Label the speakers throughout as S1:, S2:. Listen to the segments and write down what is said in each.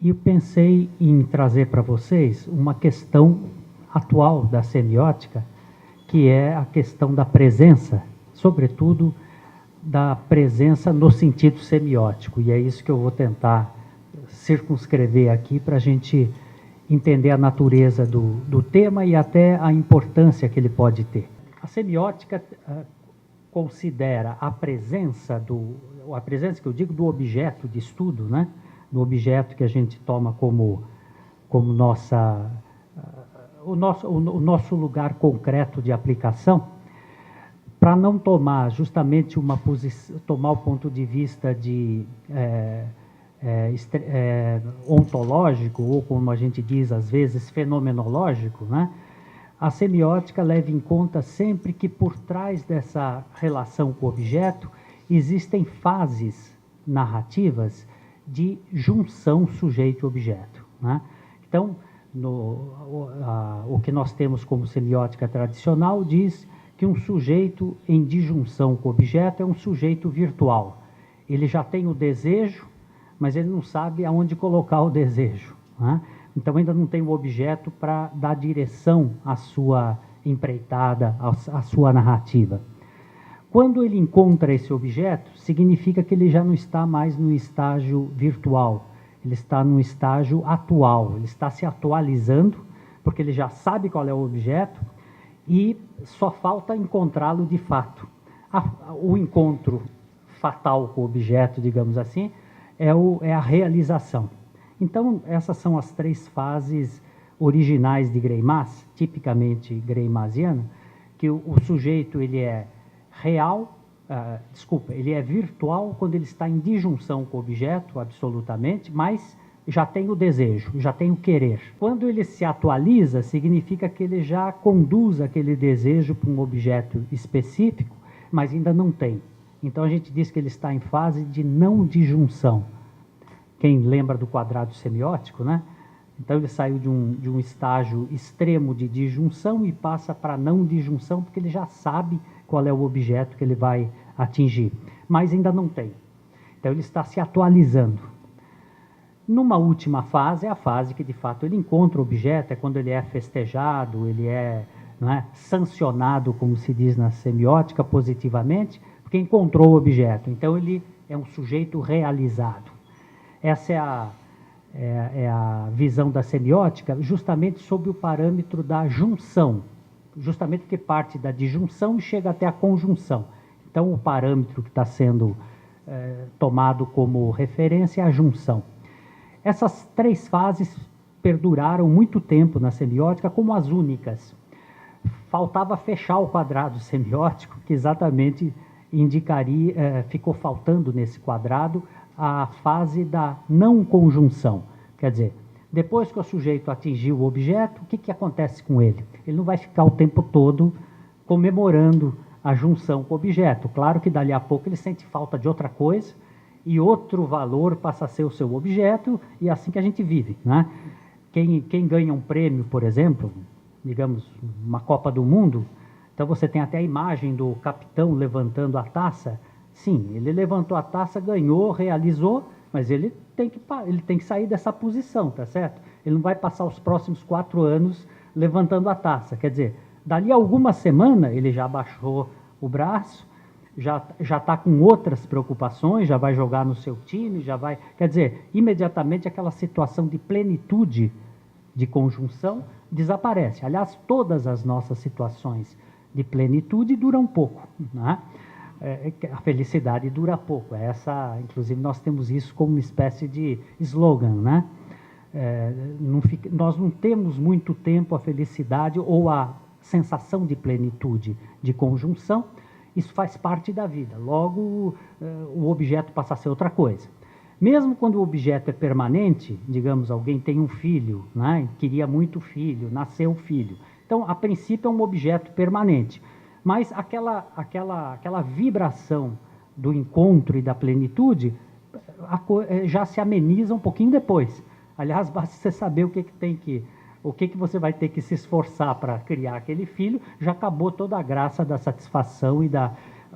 S1: E eu pensei em trazer para vocês uma questão atual da semiótica, que é a questão da presença, sobretudo da presença no sentido semiótico. E é isso que eu vou tentar circunscrever aqui para a gente entender a natureza do tema e até a importância que ele pode ter. A semiótica considera a presença que eu digo do objeto de estudo, né? Do objeto que a gente toma como o nosso lugar concreto de aplicação, para não tomar justamente uma posição, tomar o ponto de vista de ontológico, ou como a gente diz às vezes, fenomenológico, né? A semiótica leva em conta sempre que por trás dessa relação com o objeto existem fases narrativas de junção sujeito-objeto, né? Então, o que nós temos como semiótica tradicional diz que um sujeito em disjunção com o objeto é um sujeito virtual. Ele já tem o desejo, mas ele não sabe aonde colocar o desejo, né? Então ainda não tem o objeto para dar direção à sua empreitada, à sua narrativa. Quando ele encontra esse objeto, significa que ele já não está mais no estágio virtual, ele está no estágio atual, ele está se atualizando, porque ele já sabe qual é o objeto e só falta encontrá-lo de fato. O encontro fatal com o objeto, digamos assim, é a realização. Então, essas são as três fases originais de Greimas, tipicamente greimasiana, que o sujeito ele é real, ele é virtual quando ele está em disjunção com o objeto, absolutamente, mas já tem o desejo, já tem o querer. Quando ele se atualiza, significa que ele já conduz aquele desejo para um objeto específico, mas ainda não tem. Então a gente diz que ele está em fase de não disjunção. Quem lembra do quadrado semiótico, né? Então ele saiu de um estágio extremo de disjunção e passa para não disjunção, porque ele já sabe qual é o objeto que ele vai atingir, mas ainda não tem. Então ele está se atualizando. Numa última fase, é a fase que de fato ele encontra o objeto, é quando ele é festejado, ele é, não é, sancionado, como se diz na semiótica, positivamente, porque encontrou o objeto. Então ele é um sujeito realizado. Essa é a visão da semiótica, justamente sob o parâmetro da junção, justamente porque parte da disjunção e chega até a conjunção. Então, o parâmetro que está sendo tomado como referência é a junção. Essas três fases perduraram muito tempo na semiótica como as únicas. Faltava fechar o quadrado semiótico, que exatamente indicaria, ficou faltando nesse quadrado a fase da não conjunção. Quer dizer, depois que o sujeito atingiu o objeto, o que acontece com ele? Ele não vai ficar o tempo todo comemorando a junção com o objeto. Claro que dali a pouco ele sente falta de outra coisa e outro valor passa a ser o seu objeto, e é assim que a gente vive, né? Quem ganha um prêmio, por exemplo, digamos, uma Copa do Mundo, então você tem até a imagem do capitão levantando a taça. Sim, ele levantou a taça, ganhou, realizou, mas ele tem que sair dessa posição, tá certo? Ele não vai passar os próximos 4 anos levantando a taça. Quer dizer, dali a alguma semana ele já baixou o braço, já está com outras preocupações, já vai jogar no seu time, já vai... Quer dizer, imediatamente aquela situação de plenitude de conjunção desaparece. Aliás, todas as nossas situações de plenitude duram pouco, né? A felicidade dura pouco. Inclusive, nós temos isso como uma espécie de slogan, né? Nós não temos muito tempo a felicidade ou a sensação de plenitude, de conjunção, Isso faz parte da vida. Logo, o objeto passa a ser outra coisa. Mesmo quando o objeto é permanente, digamos, alguém tem um filho, né? Queria muito filho, nasceu filho. Então, a princípio, é um objeto permanente. Mas aquela vibração do encontro e da plenitude já se ameniza um pouquinho depois. Aliás, basta você saber o que você vai ter que se esforçar para criar aquele filho, já acabou toda a graça da satisfação e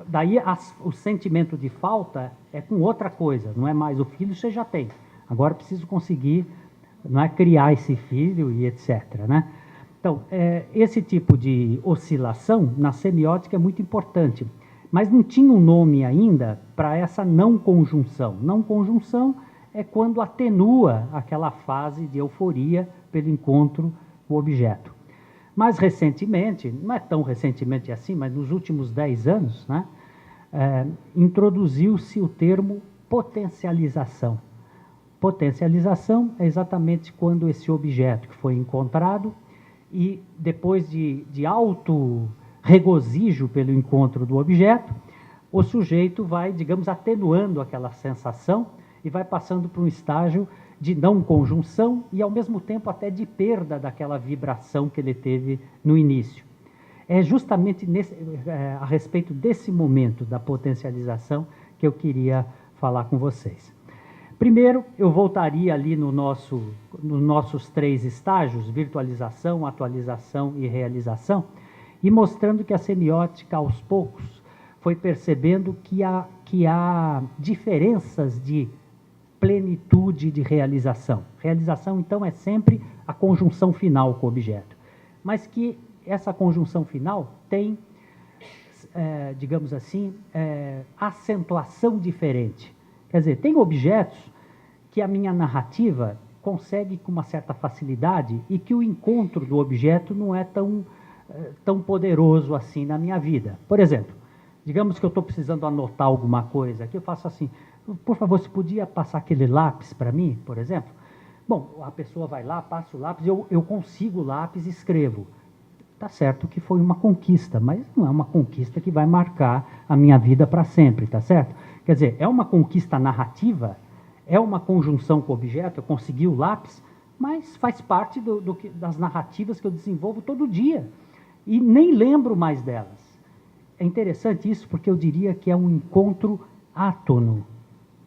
S1: daí o sentimento de falta é com outra coisa, não é mais o filho você já tem. Agora preciso conseguir, não é, criar esse filho e etc, né? Então, esse tipo de oscilação na semiótica é muito importante, mas não tinha um nome ainda para essa não conjunção. Não conjunção é quando atenua aquela fase de euforia pelo encontro com o objeto. Mais recentemente, não é tão recentemente assim, mas nos últimos 10 anos, né, introduziu-se o termo potencialização. Potencialização é exatamente quando esse objeto que foi encontrado e depois de alto regozijo pelo encontro do objeto, o sujeito vai, digamos, atenuando aquela sensação e vai passando para um estágio de não conjunção e, ao mesmo tempo, até de perda daquela vibração que ele teve no início. É justamente a respeito desse momento da potencialização que eu queria falar com vocês. Primeiro, eu voltaria ali nos nossos 3 estágios, virtualização, atualização e realização, e mostrando que a semiótica, aos poucos, foi percebendo que há diferenças de plenitude de realização. Realização, então, é sempre a conjunção final com o objeto. Mas que essa conjunção final tem, digamos assim, acentuação diferente. Quer dizer, tem objetos que a minha narrativa consegue com uma certa facilidade e que o encontro do objeto não é tão poderoso assim na minha vida. Por exemplo, digamos que eu estou precisando anotar alguma coisa, que eu faço assim, por favor, você podia passar aquele lápis para mim, por exemplo? Bom, a pessoa vai lá, passa o lápis, eu consigo o lápis e escrevo. Tá certo que foi uma conquista, mas não é uma conquista que vai marcar a minha vida para sempre, tá certo? Quer dizer, é uma conquista narrativa, é uma conjunção com o objeto, eu consegui o lápis, mas faz parte das narrativas que eu desenvolvo todo dia. E nem lembro mais delas. É interessante isso porque eu diria que é um encontro átono.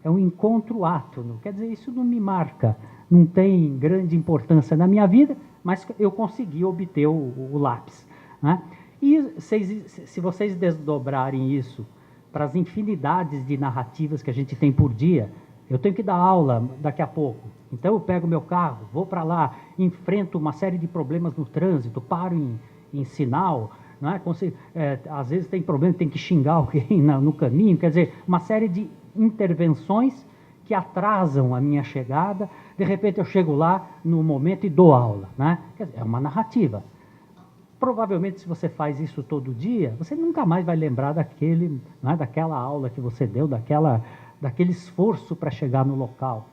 S1: É um encontro átono. Quer dizer, isso não me marca, não tem grande importância na minha vida, mas eu consegui obter o lápis, né? E se vocês desdobrarem isso para as infinidades de narrativas que a gente tem por dia, eu tenho que dar aula daqui a pouco. Então eu pego meu carro, vou para lá, enfrento uma série de problemas no trânsito, paro em sinal, não é? Às vezes tem problema, tem que xingar alguém no caminho, quer dizer, uma série de intervenções que atrasam a minha chegada, de repente eu chego lá no momento e dou aula, né? Quer dizer, é uma narrativa. Provavelmente, se você faz isso todo dia, você nunca mais vai lembrar daquela aula que você deu, daquele esforço para chegar no local.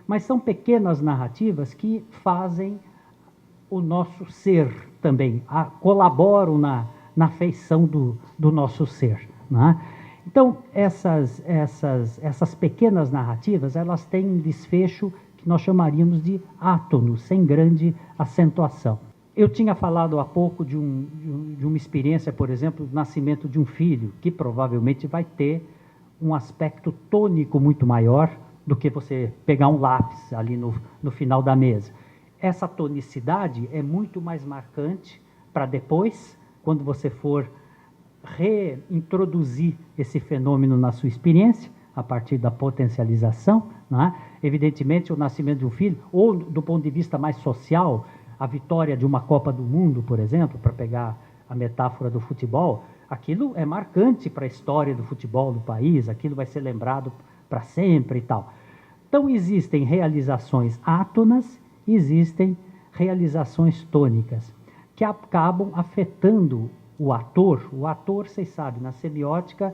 S1: Mas são pequenas narrativas que fazem o nosso ser também, colaboram na feição do nosso ser, né? Então, essas pequenas narrativas, elas têm um desfecho que nós chamaríamos de átono, sem grande acentuação. Eu tinha falado há pouco de uma experiência, por exemplo, do nascimento de um filho, que provavelmente vai ter um aspecto tônico muito maior do que você pegar um lápis ali no final da mesa. Essa tonicidade é muito mais marcante para depois, quando você for reintroduzir esse fenômeno na sua experiência, a partir da potencialização, né? Evidentemente, o nascimento de um filho, ou do ponto de vista mais social, a vitória de uma Copa do Mundo, por exemplo, para pegar a metáfora do futebol, aquilo é marcante para a história do futebol do país, aquilo vai ser lembrado para sempre e tal. Então, existem realizações átonas, existem realizações tônicas, que acabam afetando o ator. O ator, vocês sabem, na semiótica,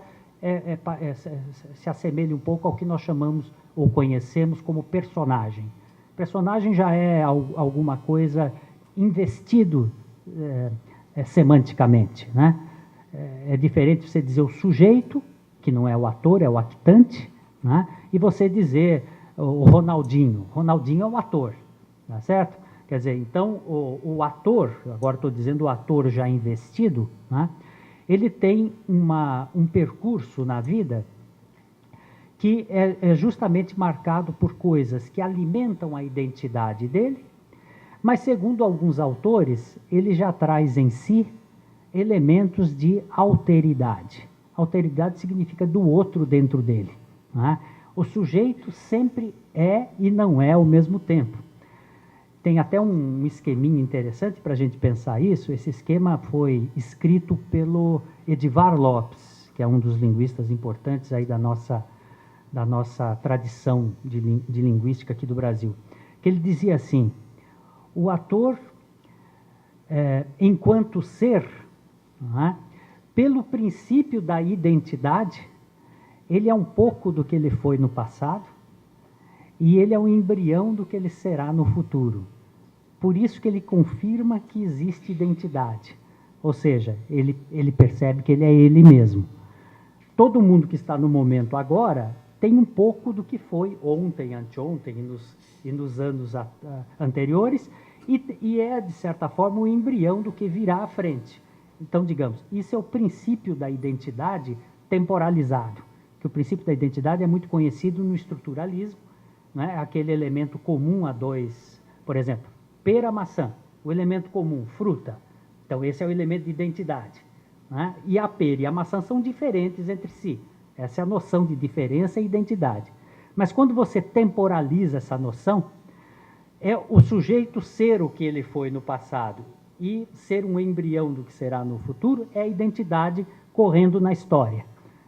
S1: se assemelha um pouco ao que nós chamamos ou conhecemos como personagem. Personagem já é alguma coisa investido semanticamente, né? é diferente você dizer o sujeito, que não é o ator, é o actante, né? E você dizer o Ronaldinho. Ronaldinho é o ator, tá certo? Quer dizer, então, o ator, agora estou dizendo o ator já investido, né? Ele tem um percurso na vida que é justamente marcado por coisas que alimentam a identidade dele, mas, segundo alguns autores, ele já traz em si elementos de alteridade. Alteridade significa do outro dentro dele, né? O sujeito sempre é e não é ao mesmo tempo. Tem até um esqueminha interessante para a gente pensar isso. Esse esquema foi escrito pelo Edivar Lopes, que é um dos linguistas importantes aí da nossa tradição de linguística aqui do Brasil. Que ele dizia assim: o ator, enquanto ser, né, pelo princípio da identidade, ele é um pouco do que ele foi no passado e ele é um embrião do que ele será no futuro. Por isso que ele confirma que existe identidade. Ou seja, ele percebe que ele é ele mesmo. Todo mundo que está no momento agora tem um pouco do que foi ontem, anteontem e nos anos anteriores, e é, de certa forma, o embrião do que virá à frente. Então, digamos, isso é o princípio da identidade temporalizado, que o princípio da identidade é muito conhecido no estruturalismo, né? Aquele elemento comum a dois, por exemplo, pera, maçã, o elemento comum, fruta. Então, esse é o elemento de identidade, né? E a pera e a maçã são diferentes entre si. Essa é a noção de diferença e identidade. Mas quando você temporaliza essa noção, é o sujeito ser o que ele foi no passado e ser um embrião do que será no futuro, é a identidade correndo na história.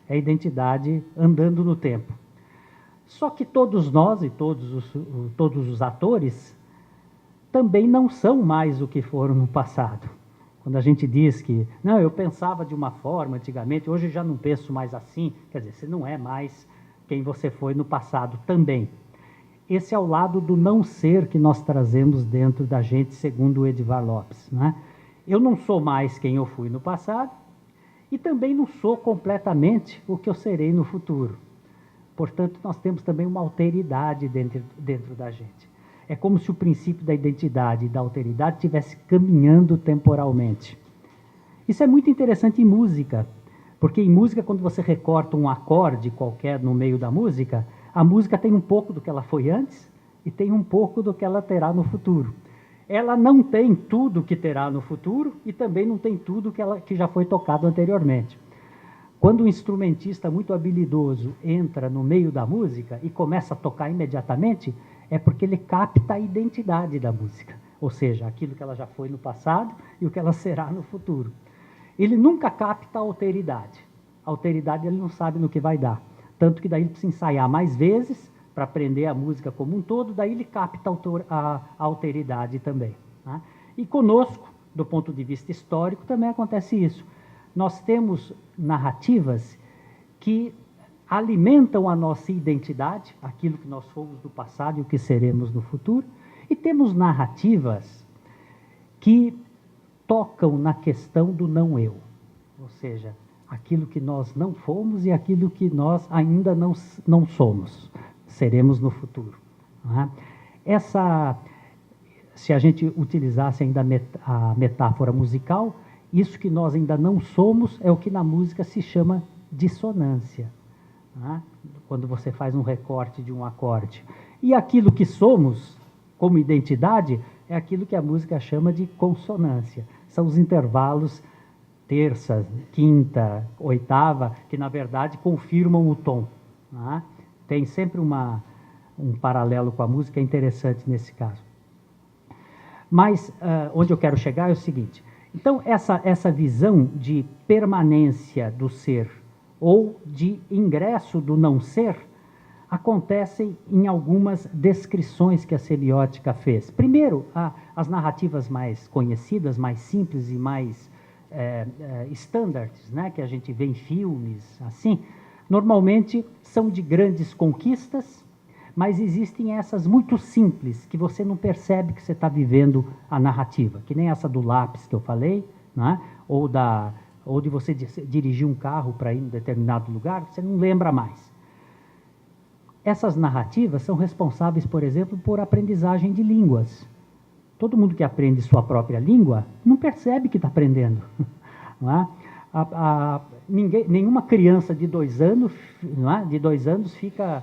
S1: É a identidade andando no tempo. Só que todos nós e todos os atores também não são mais o que foram no passado. Quando a gente diz que, não, eu pensava de uma forma antigamente, hoje já não penso mais assim, quer dizer, você não é mais quem você foi no passado também. Esse é o lado do não ser que nós trazemos dentro da gente, segundo o Edivar Lopes, né? Eu não sou mais quem eu fui no passado e também não sou completamente o que eu serei no futuro. Portanto, nós temos também uma alteridade dentro da gente. É como se o princípio da identidade e da alteridade estivesse caminhando temporalmente. Isso é muito interessante em música, porque em música, quando você recorta um acorde qualquer no meio da música, a música tem um pouco do que ela foi antes e tem um pouco do que ela terá no futuro. Ela não tem tudo que terá no futuro e também não tem tudo que já foi tocado anteriormente. Quando um instrumentista muito habilidoso entra no meio da música e começa a tocar imediatamente, é porque ele capta a identidade da música, ou seja, aquilo que ela já foi no passado e o que ela será no futuro. Ele nunca capta a alteridade. A alteridade ele não sabe no que vai dar. Tanto que daí ele precisa ensaiar mais vezes para aprender a música como um todo, daí ele capta a alteridade também, né? E conosco, do ponto de vista histórico, também acontece isso. Nós temos narrativas que alimentam a nossa identidade, aquilo que nós fomos no passado e o que seremos no futuro, e temos narrativas que tocam na questão do não eu, ou seja, aquilo que nós não fomos e aquilo que nós ainda não somos, seremos no futuro, né? Se a gente utilizasse ainda a metáfora musical, isso que nós ainda não somos é o que na música se chama dissonância, né? Quando você faz um recorte de um acorde. E aquilo que somos, como identidade, é aquilo que a música chama de consonância. São os intervalos terça, quinta, oitava, que na verdade confirmam o tom, né? Tem sempre um paralelo com a música interessante nesse caso. Mas onde eu quero chegar é o seguinte: então essa visão de permanência do ser ou de ingresso do não ser acontecem em algumas descrições que a semiótica fez. Primeiro, as narrativas mais conhecidas, mais simples e mais standards, né, que a gente vê em filmes, assim, normalmente são de grandes conquistas, mas existem essas muito simples, que você não percebe que você está vivendo a narrativa, que nem essa do lápis que eu falei, né, ou ou de você dirigir um carro para ir em determinado lugar, você não lembra mais. Essas narrativas são responsáveis, por exemplo, por aprendizagem de línguas. Todo mundo que aprende sua própria língua não percebe que está aprendendo. Não é? Nenhuma criança de 2 anos, não é? De 2 anos fica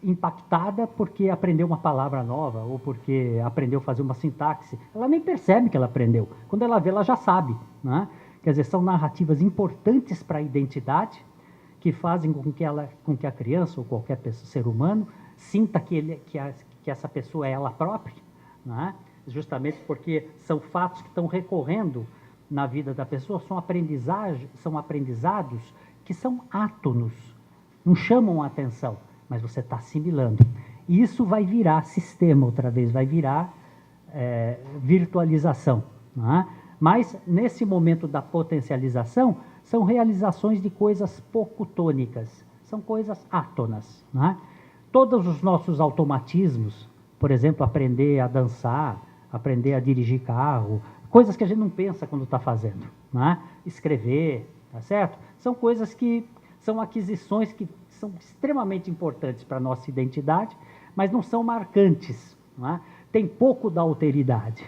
S1: impactada porque aprendeu uma palavra nova ou porque aprendeu a fazer uma sintaxe. Ela nem percebe que ela aprendeu. Quando ela vê, ela já sabe. Não é? Quer dizer, são narrativas importantes para a identidade, que fazem com que a criança ou qualquer ser humano sinta que essa pessoa é ela própria, não é? Justamente porque são fatos que estão recorrendo na vida da pessoa, são aprendizados que são átonos, não chamam a atenção, mas você está assimilando. E isso vai virar sistema outra vez, vai virar virtualização. Não é? Mas, nesse momento da potencialização, são realizações de coisas pouco tônicas, são coisas átonas. Não é? Todos os nossos automatismos, por exemplo, aprender a dançar, aprender a dirigir carro, coisas que a gente não pensa quando está fazendo, não é? Escrever, tá certo? São coisas que são aquisições que são extremamente importantes para a nossa identidade, mas não são marcantes, não é? Tem pouco da alteridade.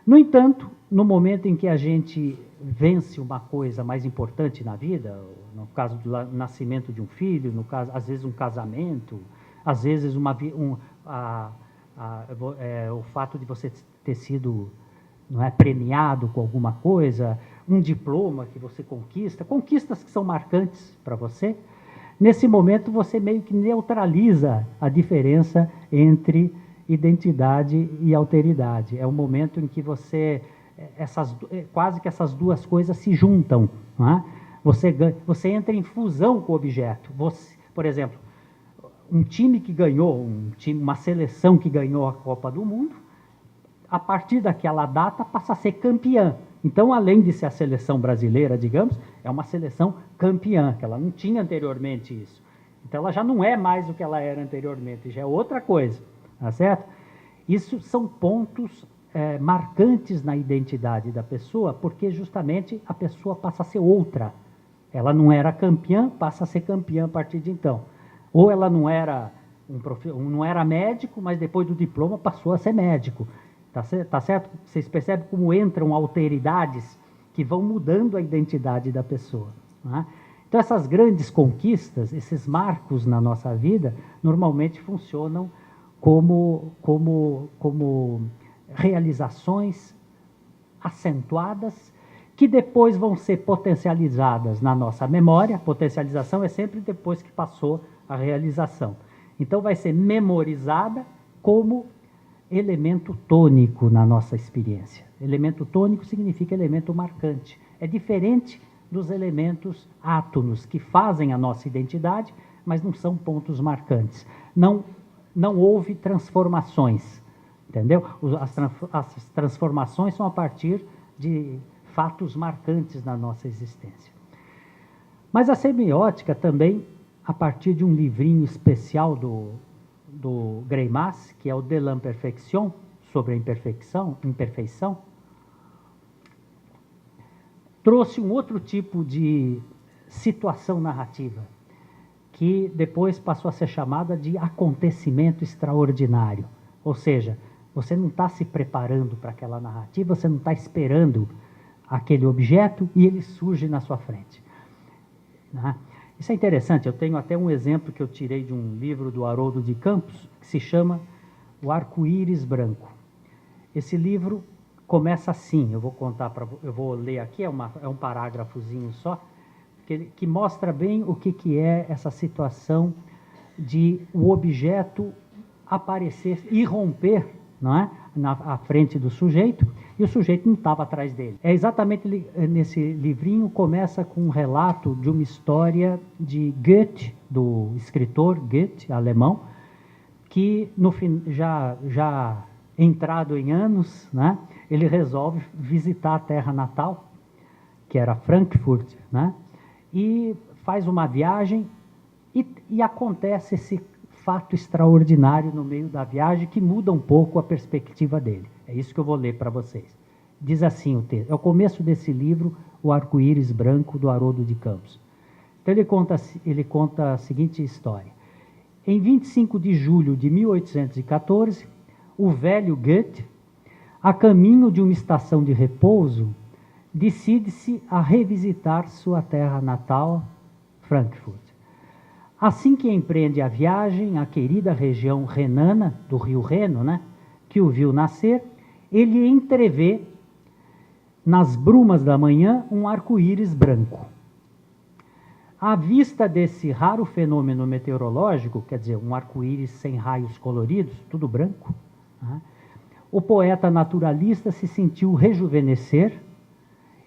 S1: No entanto, no momento em que a gente vence uma coisa mais importante na vida, no caso do nascimento de um filho, no caso, às vezes um casamento, às vezes o fato de você ter sido, não é, premiado com alguma coisa, um diploma que você conquistas que são marcantes para você, nesse momento você meio que neutraliza a diferença entre identidade e alteridade. É o momento em que quase que essas duas coisas se juntam. Não é? Você entra em fusão com o objeto. Por exemplo, um time que ganhou, uma seleção que ganhou a Copa do Mundo, a partir daquela data passa a ser campeã. Então, além de ser a seleção brasileira, digamos, é uma seleção campeã, que ela não tinha anteriormente isso. Então, ela já não é mais o que ela era anteriormente, já é outra coisa, tá certo? Isso são pontos marcantes na identidade da pessoa, porque justamente a pessoa passa a ser outra. Ela não era campeã, passa a ser campeã a partir de então. Ou ela não era médico, mas depois do diploma passou a ser médico. Tá certo? Vocês percebem como entram alteridades que vão mudando a identidade da pessoa. Não é? Então, essas grandes conquistas, esses marcos na nossa vida, normalmente funcionam como realizações acentuadas que depois vão ser potencializadas na nossa memória. Potencialização é sempre depois que passou a realização. Então, vai ser memorizada como elemento tônico na nossa experiência. Elemento tônico significa elemento marcante. É diferente dos elementos átonos que fazem a nossa identidade, mas não são pontos marcantes. Não houve transformações, entendeu? As transformações são a partir de fatos marcantes na nossa existência. Mas a semiótica também, a partir de um livrinho especial do Greimas, que é o De l'imperfection, sobre a imperfeição, trouxe um outro tipo de situação narrativa, que depois passou a ser chamada de acontecimento extraordinário. Ou seja, você não está se preparando para aquela narrativa, você não está esperando aquele objeto e ele surge na sua frente. Né? Isso é interessante, eu tenho até um exemplo que eu tirei de um livro do Haroldo de Campos, que se chama O Arco-Íris Branco. Esse livro começa assim, eu vou ler aqui, é um parágrafozinho só, que mostra bem o que é essa situação de o objeto aparecer, irromper, não é? À frente do sujeito, e o sujeito não estava atrás dele. É exatamente nesse livrinho, começa com um relato de uma história de Goethe, do escritor Goethe, alemão, que no fim, já entrado em anos, né, ele resolve visitar a terra natal, que era Frankfurt, né, e faz uma viagem e acontece esse fato extraordinário no meio da viagem que muda um pouco a perspectiva dele. É isso que eu vou ler para vocês. Diz assim o texto, é o começo desse livro, O Arco-Íris Branco, do Haroldo de Campos. Então ele conta a seguinte história. Em 25 de julho de 1814, o velho Goethe, a caminho de uma estação de repouso, decide-se a revisitar sua terra natal, Frankfurt. Assim que empreende a viagem à querida região renana, do rio Reno, né, que o viu nascer, ele entrevê, nas brumas da manhã, um arco-íris branco. À vista desse raro fenômeno meteorológico, quer dizer, um arco-íris sem raios coloridos, tudo branco, né, o poeta naturalista se sentiu rejuvenescer,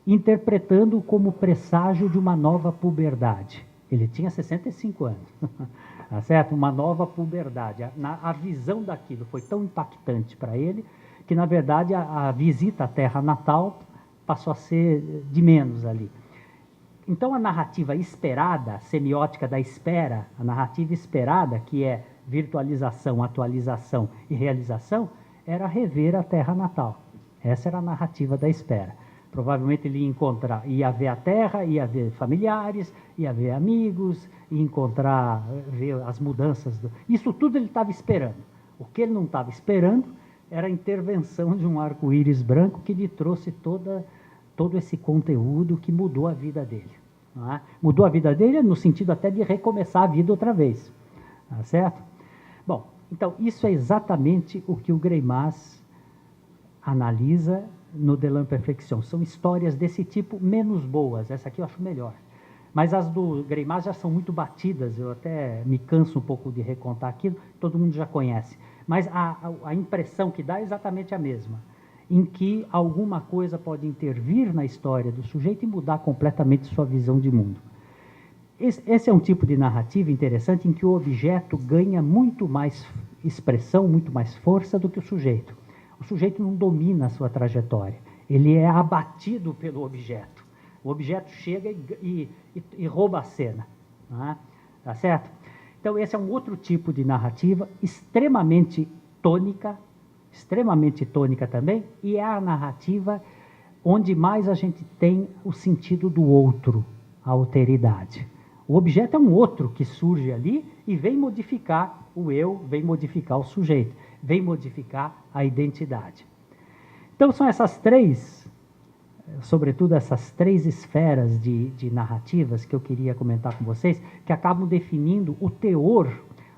S1: interpretando-o como presságio de uma nova puberdade. Ele tinha 65 anos, tá certo? Uma nova puberdade. A visão daquilo foi tão impactante para ele que, na verdade, a visita à terra natal passou a ser de menos ali. Então, a narrativa esperada, a semiótica da espera, a narrativa esperada, que é virtualização, atualização e realização, era rever a terra natal. Essa era a narrativa da espera. Provavelmente ele ia ver a terra, ia ver familiares, ia ver amigos, ia ver as mudanças. Isso tudo ele estava esperando. O que ele não estava esperando era a intervenção de um arco-íris branco que lhe trouxe todo esse conteúdo que mudou a vida dele. Não é? Mudou a vida dele no sentido até de recomeçar a vida outra vez. Tá certo? Bom, então isso é exatamente o que o Greimas analisa no De l'Imperfection. São histórias desse tipo menos boas. Essa aqui eu acho melhor. Mas as do Greimas já são muito batidas. Eu até me canso um pouco de recontar aquilo. Todo mundo já conhece. Mas a impressão que dá é exatamente a mesma. Em que alguma coisa pode intervir na história do sujeito e mudar completamente sua visão de mundo. Esse é um tipo de narrativa interessante em que o objeto ganha muito mais expressão, muito mais força do que o sujeito. O sujeito não domina a sua trajetória, ele é abatido pelo objeto. O objeto chega e rouba a cena. Não tá certo? Então, esse é um outro tipo de narrativa, extremamente tônica também, e é a narrativa onde mais a gente tem o sentido do outro, a alteridade. O objeto é um outro que surge ali e vem modificar o eu, vem modificar o sujeito, vem modificar a identidade. Então são essas três, sobretudo essas três esferas de narrativas que eu queria comentar com vocês, que acabam definindo o teor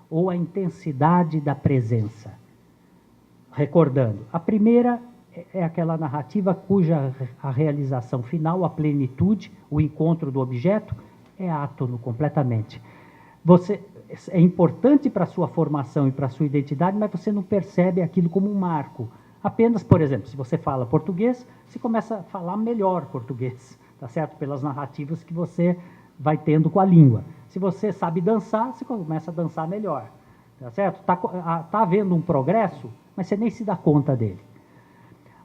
S1: ou a intensidade da presença. Recordando, a primeira é aquela narrativa cuja a realização final, a plenitude, o encontro do objeto, é átono completamente. É importante para a sua formação e para a sua identidade, mas você não percebe aquilo como um marco. Apenas, por exemplo, se você fala português, você começa a falar melhor português, tá certo? Pelas narrativas que você vai tendo com a língua. Se você sabe dançar, você começa a dançar melhor, tá certo? Tá havendo um progresso, mas você nem se dá conta dele.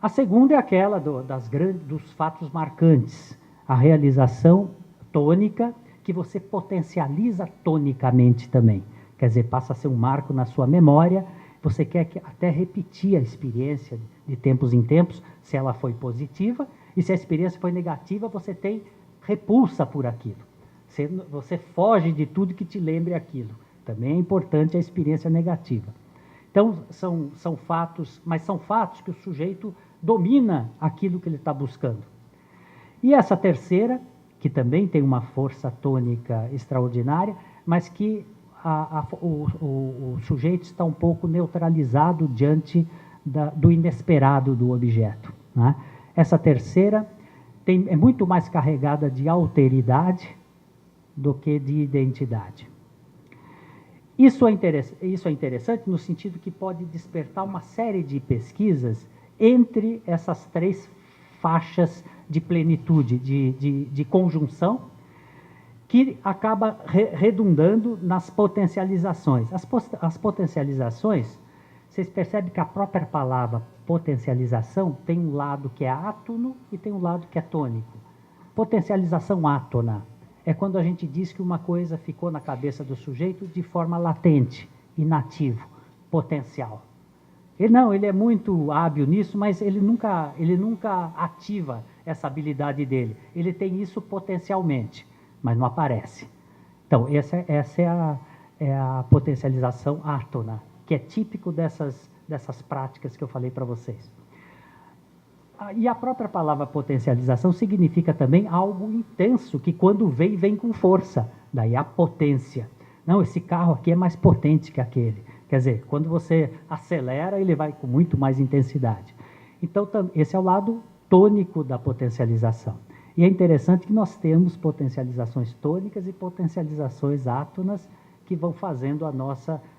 S1: A segunda é aquela dos fatos marcantes, a realização tônica, que você potencializa tonicamente também. Quer dizer, passa a ser um marco na sua memória, você quer até repetir a experiência de tempos em tempos, se ela foi positiva, e se a experiência foi negativa, você tem repulsa por aquilo. Você foge de tudo que te lembre aquilo. Também é importante a experiência negativa. Então, são fatos, mas são fatos que o sujeito domina aquilo que ele está buscando. E essa terceira, que também tem uma força tônica extraordinária, mas que o sujeito está um pouco neutralizado diante do inesperado do objeto. Né? Essa terceira é muito mais carregada de alteridade do que de identidade. Isso é interessante no sentido que pode despertar uma série de pesquisas entre essas três faixas de plenitude, de conjunção, que acaba redundando nas potencializações. As potencializações, vocês percebem que a própria palavra potencialização tem um lado que é átono e tem um lado que é tônico. Potencialização átona é quando a gente diz que uma coisa ficou na cabeça do sujeito de forma latente, inativo, potencial. Ele é muito hábil nisso, mas ele nunca ativa essa habilidade dele. Ele tem isso potencialmente, mas não aparece. Então, essa é a potencialização átona, que é típico dessas práticas que eu falei para vocês. E a própria palavra potencialização significa também algo intenso, que quando vem com força. Daí a potência. Não, esse carro aqui é mais potente que aquele. Quer dizer, quando você acelera, ele vai com muito mais intensidade. Então, esse é o lado tônico da potencialização. E é interessante que nós temos potencializações tônicas e potencializações átonas que vão fazendo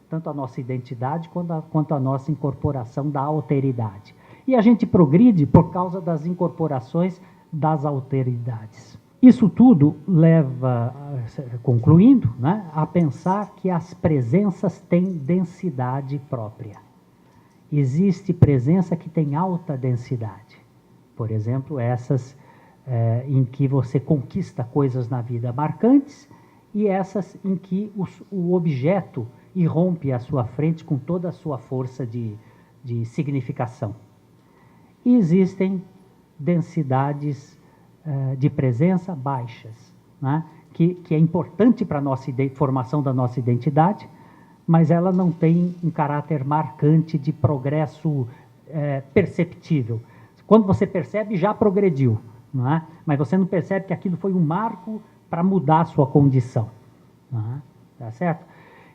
S1: tanto a nossa identidade quanto a nossa incorporação da alteridade. E a gente progride por causa das incorporações das alteridades. Isso tudo leva, concluindo, né, a pensar que as presenças têm densidade própria. Existe presença que tem alta densidade. Por exemplo, essas em que você conquista coisas na vida marcantes e essas em que o objeto irrompe à sua frente com toda a sua força de significação. E existem densidades de presença baixas, né? que é importante para a formação da nossa identidade, mas ela não tem um caráter marcante de progresso perceptível. Quando você percebe, já progrediu, não é? Mas você não percebe que aquilo foi um marco para mudar a sua condição. Não é? Tá certo?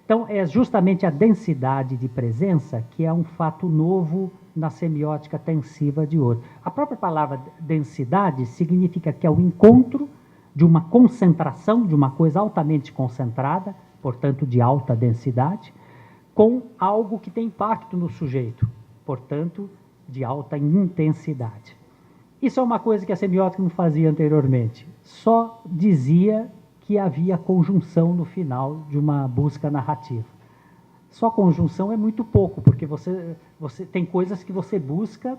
S1: Então, é justamente a densidade de presença que é um fato novo na semiótica tensiva de hoje. A própria palavra densidade significa que é o encontro de uma concentração, de uma coisa altamente concentrada, portanto de alta densidade, com algo que tem impacto no sujeito, portanto de alta intensidade. Isso é uma coisa que a semiótica não fazia anteriormente, só dizia que havia conjunção no final de uma busca narrativa. Só conjunção é muito pouco, porque você tem coisas que você busca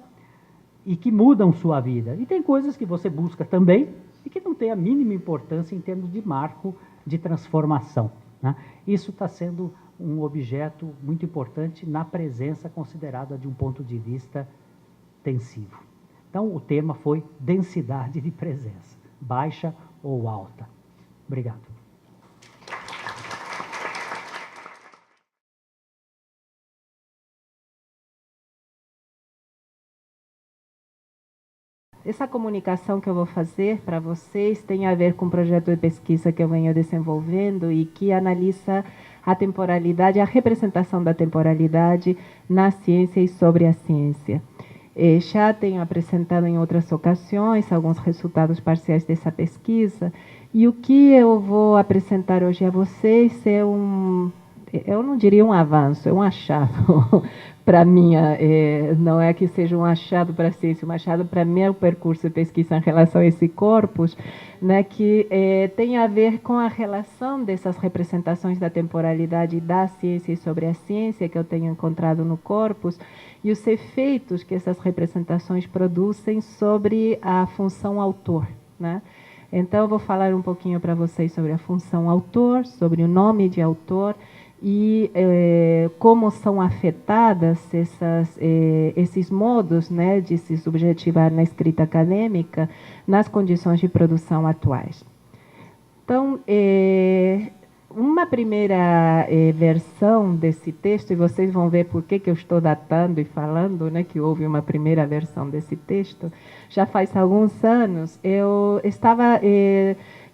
S1: e que mudam sua vida. E tem coisas que você busca também e que não tem a mínima importância em termos de marco de transformação, né? Isso está sendo um objeto muito importante na presença considerada de um ponto de vista tensivo. Então, o tema foi densidade de presença, baixa ou alta. Obrigado.
S2: Essa comunicação que eu vou fazer para vocês tem a ver com um projeto de pesquisa que eu venho desenvolvendo e que analisa a temporalidade, a representação da temporalidade na ciência e sobre a ciência. Já tenho apresentado em outras ocasiões alguns resultados parciais dessa pesquisa e o que eu vou apresentar hoje a vocês é eu não diria um avanço, é um achado para mim, não é que seja um achado para a ciência, um achado para meu percurso de pesquisa em relação a esse corpus, né, que tem a ver com a relação dessas representações da temporalidade da ciência e sobre a ciência que eu tenho encontrado no corpus e os efeitos que essas representações produzem sobre a função autor, né? Então, eu vou falar um pouquinho para vocês sobre a função autor, sobre o nome de autor, e como são afetadas esses modos, né, de se subjetivar na escrita acadêmica nas condições de produção atuais. Então, uma primeira versão desse texto, e vocês vão ver por que eu estou datando e falando, né, que houve uma primeira versão desse texto, já faz alguns anos, eu estava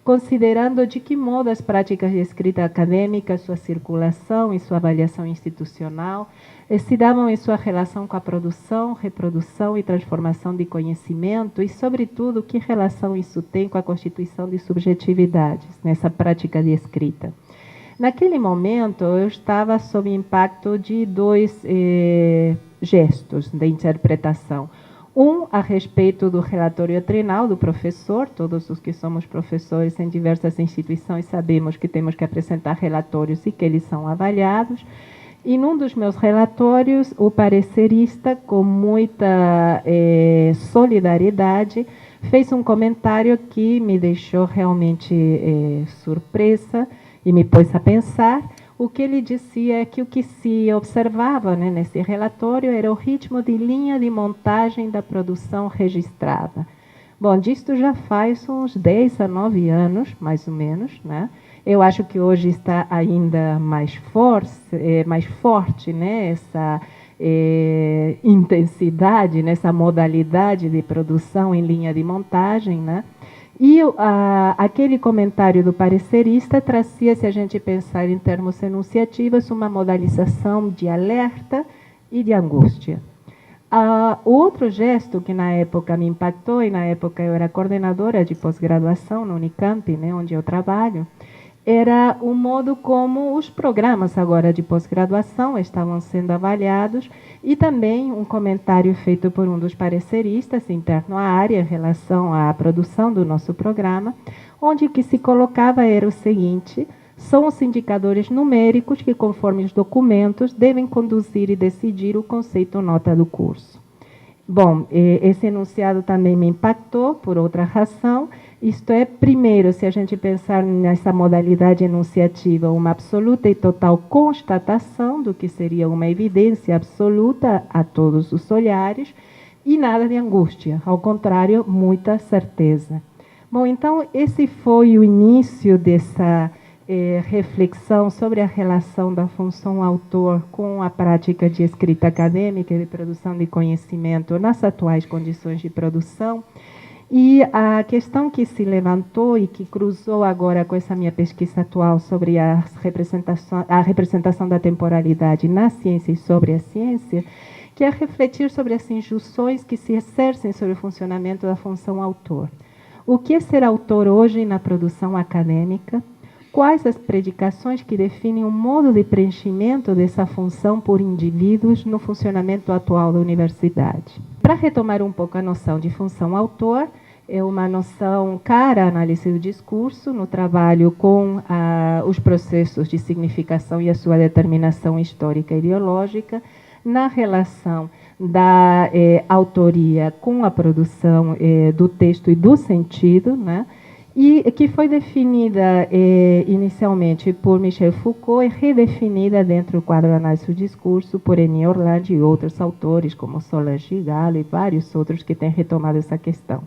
S2: considerando de que modo as práticas de escrita acadêmica, sua circulação e sua avaliação institucional se davam em sua relação com a produção, reprodução e transformação de conhecimento e, sobretudo, que relação isso tem com a constituição de subjetividades nessa prática de escrita. Naquele momento, eu estava sob impacto de dois gestos de interpretação. Um, a respeito do relatório trinal do professor. Todos os que somos professores em diversas instituições sabemos que temos que apresentar relatórios e que eles são avaliados. E num dos meus relatórios, o parecerista, com muita solidariedade, fez um comentário que me deixou realmente surpresa e me pôs a pensar. o que ele dizia é que o que se observava, né, nesse relatório era o ritmo de linha de montagem da produção registrada. Bom, disto já faz uns 10 a 9 anos, mais ou menos, né? Eu acho que hoje está ainda mais forte, né, essa intensidade, nessa modalidade de produção em linha de montagem, né? E aquele comentário do parecerista trazia, se a gente pensar em termos enunciativos, uma modalização de alerta e de angústia. Outro gesto que na época me impactou, e na época eu era coordenadora de pós-graduação no Unicamp, né, onde eu trabalho, era o modo como os programas agora de pós-graduação estavam sendo avaliados e também um comentário feito por um dos pareceristas interno à área em relação à produção do nosso programa, onde o que se colocava era o seguinte: são os indicadores numéricos que, conforme os documentos, devem conduzir e decidir o conceito nota do curso. Bom, esse enunciado também me impactou por outra razão. Isto é, primeiro, se a gente pensar nessa modalidade enunciativa, uma absoluta e total constatação do que seria uma evidência absoluta a todos os olhares e nada de angústia, ao contrário, muita certeza. Bom, então, esse foi o início dessa reflexão sobre a relação da função autor com a prática de escrita acadêmica e de produção de conhecimento nas atuais condições de produção. E a questão que se levantou e que cruzou agora com essa minha pesquisa atual sobre a representação da temporalidade na ciência e sobre a ciência, que é refletir sobre as injunções que se exercem sobre o funcionamento da função autor. O que é ser autor hoje na produção acadêmica? Quais as predicações que definem o modo de preenchimento dessa função por indivíduos no funcionamento atual da universidade? Para retomar um pouco a noção de função autor, é uma noção cara à análise do discurso, no trabalho com os processos de significação e a sua determinação histórica e ideológica, na relação da autoria com a produção do texto e do sentido, né? E que foi definida inicialmente por Michel Foucault e redefinida dentro do quadro Análise do Discurso por Henri Orlandi e outros autores, como Solange Gallo e vários outros que têm retomado essa questão.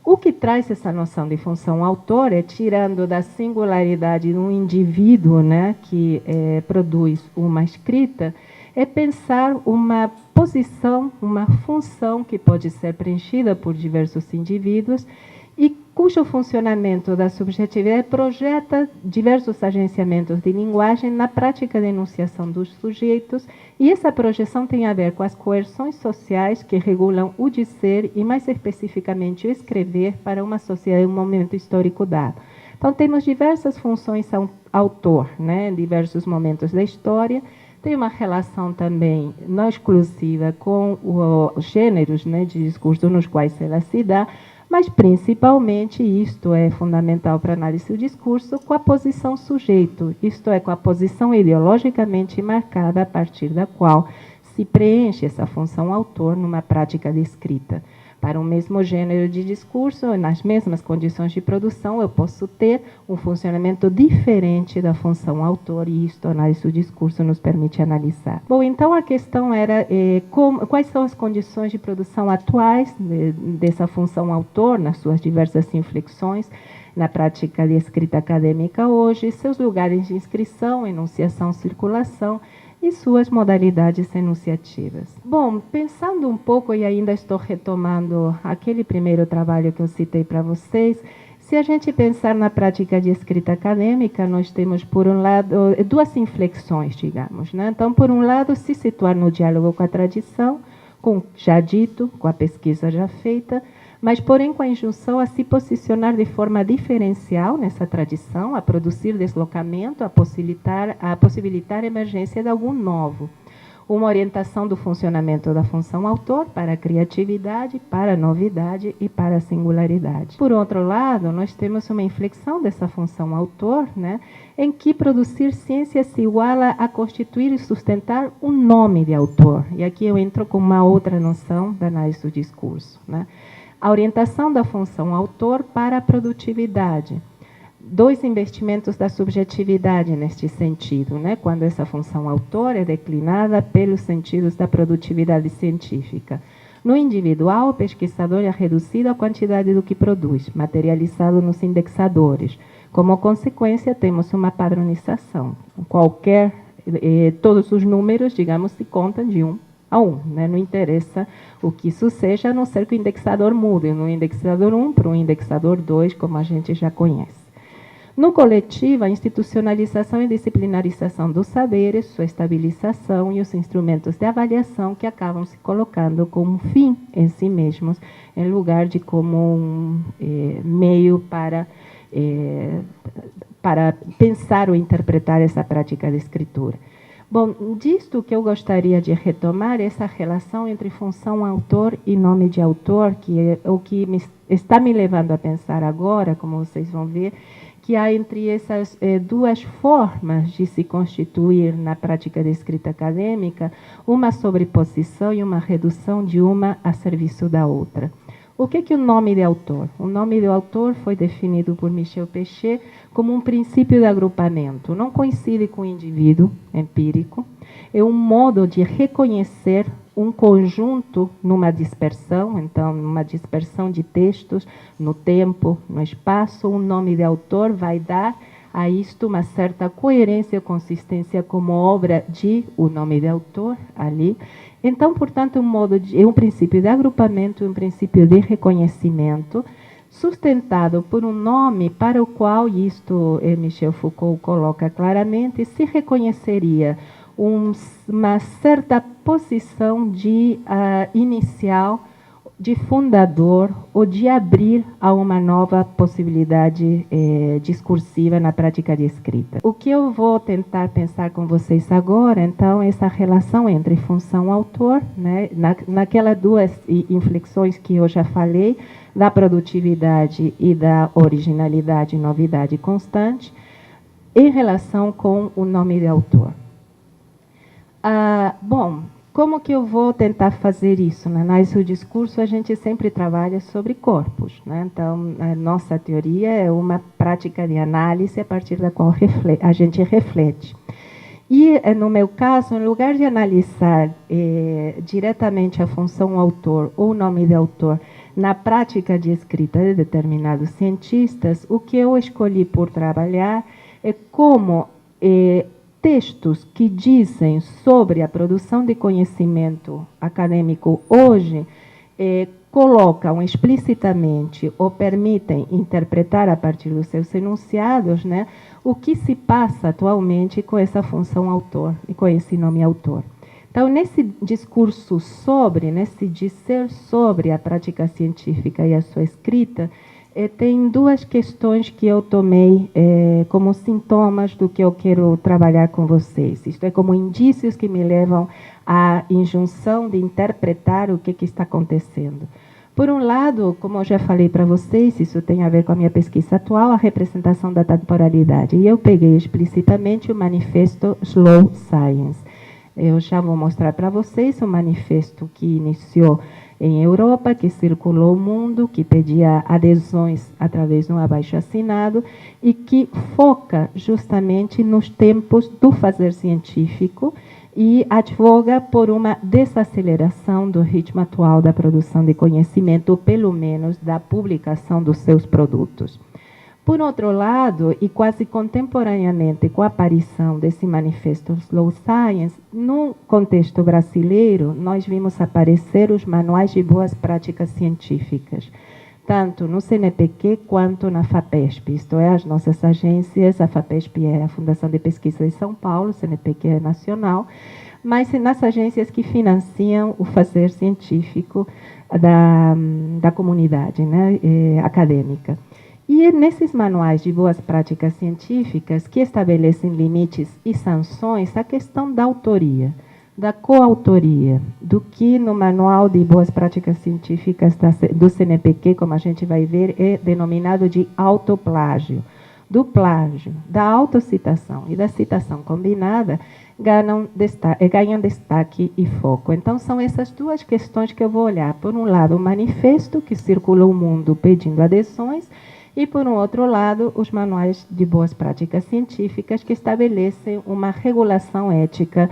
S2: O que traz essa noção de função autor é, tirando da singularidade de um indivíduo, né, que produz uma escrita, é pensar uma posição, uma função que pode ser preenchida por diversos indivíduos e cujo funcionamento da subjetividade projeta diversos agenciamentos de linguagem na prática de enunciação dos sujeitos, e essa projeção tem a ver com as coerções sociais que regulam o dizer e, mais especificamente, o escrever para uma sociedade em um momento histórico dado. Então, temos diversas funções autor, né, em diversos momentos da história. Tem uma relação também não exclusiva com os gêneros, né, de discurso nos quais ela se dá, mas principalmente, isto é fundamental para a análise do discurso, com a posição sujeito, isto é, com a posição ideologicamente marcada a partir da qual se preenche essa função autor numa prática de escrita. Para o mesmo gênero de discurso, nas mesmas condições de produção, eu posso ter um funcionamento diferente da função autor, e isto, a análise do discurso, nos permite analisar. Bom, então a questão era quais são as condições de produção atuais dessa função autor, nas suas diversas inflexões, na prática de escrita acadêmica hoje, seus lugares de inscrição, enunciação, circulação, e suas modalidades enunciativas. Bom, pensando um pouco, e ainda estou retomando aquele primeiro trabalho que eu citei para vocês, se a gente pensar na prática de escrita acadêmica, nós temos, por um lado, duas inflexões, digamos, né? Então, por um lado, se situar no diálogo com a tradição, com já dito, com a pesquisa já feita, mas, porém, com a injunção a se posicionar de forma diferencial nessa tradição, a produzir deslocamento, a possibilitar a emergência de algo novo. Uma orientação do funcionamento da função autor para a criatividade, para a novidade e para a singularidade. Por outro lado, nós temos uma inflexão dessa função autor, né, em que produzir ciência se iguala a constituir e sustentar um nome de autor. E aqui eu entro com uma outra noção da análise do discurso, né? A orientação da função autor para a produtividade. dois investimentos da subjetividade neste sentido, né? Quando essa função autor é declinada pelos sentidos da produtividade científica. No individual, o pesquisador é reduzido à quantidade do que produz, materializado nos indexadores. Como consequência, temos uma padronização. Todos os números, digamos, se contam de 1 a 1. Né? Não interessa o que isso seja, a não ser que o indexador mude, no indexador 1 para o indexador 2, como a gente já conhece. No coletivo, a institucionalização e disciplinarização dos saberes, sua estabilização e os instrumentos de avaliação que acabam se colocando como fim em si mesmos, em lugar de como um meio para pensar ou interpretar essa prática de escritura. Bom, disto que eu gostaria de retomar essa relação entre função autor e nome de autor, que é o que está me levando a pensar agora, como vocês vão ver, que há entre essas duas formas de se constituir na prática de escrita acadêmica uma sobreposição e uma redução de uma a serviço da outra. O que é o nome de autor? O nome de autor foi definido por Michel Pechet como um princípio de agrupamento. Não coincide com o indivíduo empírico, é um modo de reconhecer um conjunto numa dispersão, então, numa dispersão de textos, no tempo, no espaço. Um nome de autor vai dar a isto uma certa coerência e consistência como obra de o nome de autor ali. Então, portanto, é um princípio de agrupamento, um princípio de reconhecimento, sustentado por um nome para o qual, isto Michel Foucault coloca claramente, se reconheceria uma certa posição de inicial, de fundador, ou de abrir a uma nova possibilidade discursiva na prática de escrita. O que eu vou tentar pensar com vocês agora, então, é essa relação entre função-autor, né, naquelas duas inflexões que eu já falei, da produtividade e da originalidade e novidade constante, em relação com o nome de autor. Bom, como que eu vou tentar fazer isso? Na análise do discurso, a gente sempre trabalha sobre corpos, né? Então, a nossa teoria é uma prática de análise a partir da qual a gente reflete. E, no meu caso, em lugar de analisar diretamente a função autor ou o nome de autor na prática de escrita de determinados cientistas, o que eu escolhi por trabalhar é como textos que dizem sobre a produção de conhecimento acadêmico hoje colocam explicitamente ou permitem interpretar a partir dos seus enunciados, né, o que se passa atualmente com essa função autor e com esse nome autor. Então, nesse discurso nesse dizer sobre a prática científica e a sua escrita, tem duas questões que eu tomei como sintomas do que eu quero trabalhar com vocês. Isto é, como indícios que me levam à injunção de interpretar o que está acontecendo. Por um lado, como eu já falei para vocês, isso tem a ver com a minha pesquisa atual, a representação da temporalidade. E eu peguei explicitamente o manifesto Slow Science. Eu já vou mostrar para vocês o manifesto que iniciou em Europa, que circulou o mundo, que pedia adesões através de um abaixo-assinado e que foca justamente nos tempos do fazer científico e advoga por uma desaceleração do ritmo atual da produção de conhecimento, ou pelo menos da publicação dos seus produtos. Por outro lado, e quase contemporaneamente com a aparição desse manifesto Slow Science, no contexto brasileiro, nós vimos aparecer os manuais de boas práticas científicas, tanto no CNPq quanto na FAPESP, isto é, as nossas agências. A FAPESP é a Fundação de Pesquisa de São Paulo, o CNPq é nacional, mas nas agências que financiam o fazer científico da comunidade, né, acadêmica. E é nesses manuais de boas práticas científicas que estabelecem limites e sanções a questão da autoria, da coautoria, do que no manual de boas práticas científicas do CNPq, como a gente vai ver, é denominado de autoplágio. Do plágio, da autocitação e da citação combinada ganham destaque e foco. Então, são essas duas questões que eu vou olhar. Por um lado, o manifesto que circula o mundo pedindo adesões, E, por um outro lado, os manuais de boas práticas científicas que estabelecem uma regulação ética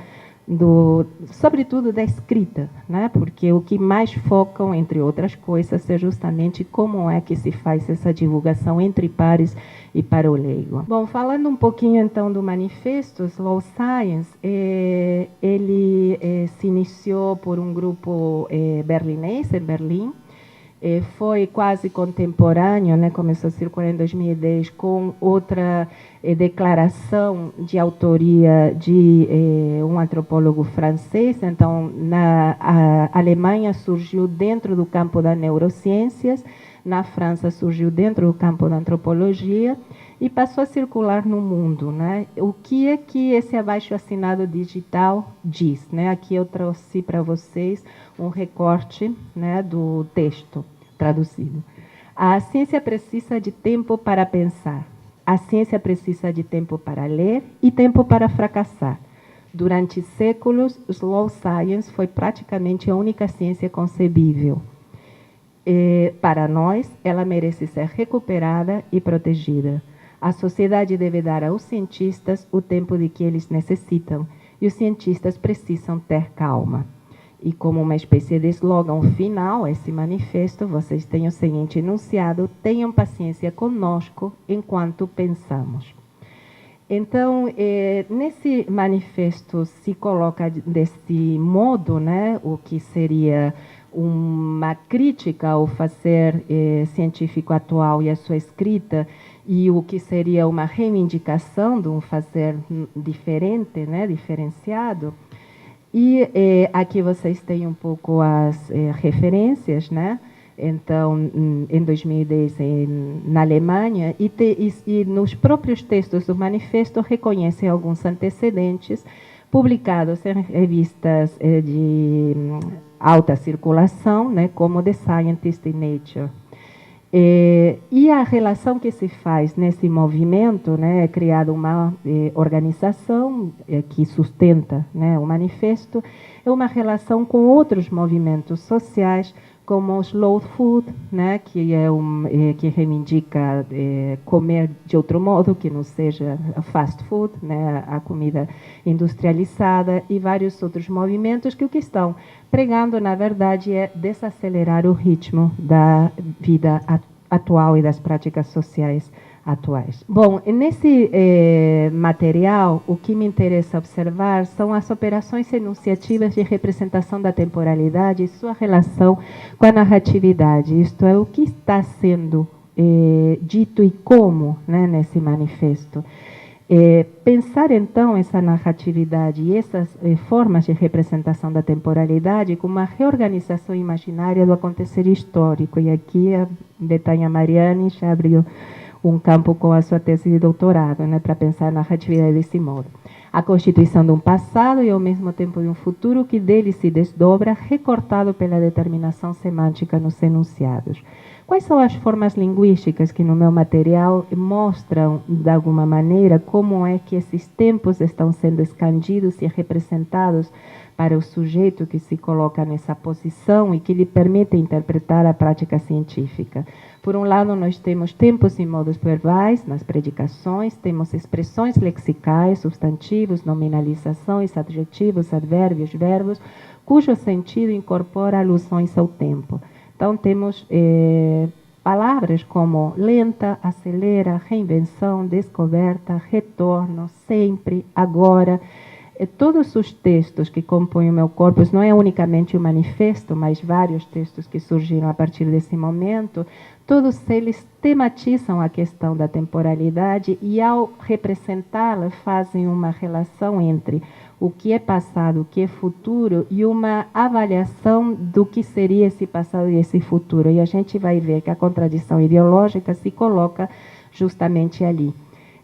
S2: sobretudo da escrita, né? Porque o que mais focam, entre outras coisas, é justamente como é que se faz essa divulgação entre pares e para o leigo. Bom, falando um pouquinho então do manifesto Slow Science, ele se iniciou por um grupo berlinês, em Berlim. Foi quase contemporâneo, né? Começou a circular em 2010 com outra declaração de autoria de um antropólogo francês. Então, na Alemanha surgiu dentro do campo das neurociências, na França surgiu dentro do campo da antropologia e passou a circular no mundo, né? O que é que esse abaixo-assinado digital diz, né? Aqui eu trouxe para vocês um recorte, né, do texto traduzido. A ciência precisa de tempo para pensar. A ciência precisa de tempo para ler e tempo para fracassar. Durante séculos, slow science foi praticamente a única ciência concebível. Para nós, ela merece ser recuperada e protegida. A sociedade deve dar aos cientistas o tempo de que eles necessitam e os cientistas precisam ter calma. E como uma espécie de slogan final, esse manifesto, vocês têm o seguinte enunciado: tenham paciência conosco enquanto pensamos. Então, nesse manifesto se coloca desse modo, né, o que seria uma crítica ao fazer científico atual e a sua escrita, e o que seria uma reivindicação de um fazer diferente, né, diferenciado. E aqui vocês têm um pouco as referências, né? Então, em 2010, na Alemanha, e nos próprios textos do manifesto reconhecem alguns antecedentes publicados em revistas de alta circulação, né, como The Scientist e Nature. E a relação que se faz nesse movimento, né, é criada uma organização que sustenta, né, o manifesto, é uma relação com outros movimentos sociais, como o Slow Food, né, que reivindica comer de outro modo, que não seja fast food, né, a comida industrializada, e vários outros movimentos que o que estão pregando, na verdade, é desacelerar o ritmo da vida atual e das práticas sociais atuais. Bom, nesse material, o que me interessa observar são as operações enunciativas de representação da temporalidade e sua relação com a narratividade. Isto é, o que está sendo dito e como, né, nesse manifesto. Pensar, então, essa narratividade e essas formas de representação da temporalidade como uma reorganização imaginária do acontecer histórico. E aqui a Betânia Mariani já abriu um campo com a sua tese de doutorado, né, para pensar a narratividade desse modo. A constituição de um passado e, ao mesmo tempo, de um futuro que dele se desdobra, recortado pela determinação semântica nos enunciados. Quais são as formas linguísticas que no meu material mostram, de alguma maneira, como é que esses tempos estão sendo escandidos e representados para o sujeito que se coloca nessa posição e que lhe permite interpretar a prática científica? Por um lado, nós temos tempos e modos verbais nas predicações, temos expressões lexicais, substantivos, nominalizações, adjetivos, advérbios, verbos, cujo sentido incorpora alusões ao tempo. Então, temos palavras como lenta, acelera, reinvenção, descoberta, retorno, sempre, agora. Todos os textos que compõem o meu corpus, não é unicamente o manifesto, mas vários textos que surgiram a partir desse momento, todos eles tematizam a questão da temporalidade e, ao representá-la, fazem uma relação entre o que é passado, o que é futuro, e uma avaliação do que seria esse passado e esse futuro. E a gente vai ver que a contradição ideológica se coloca justamente ali.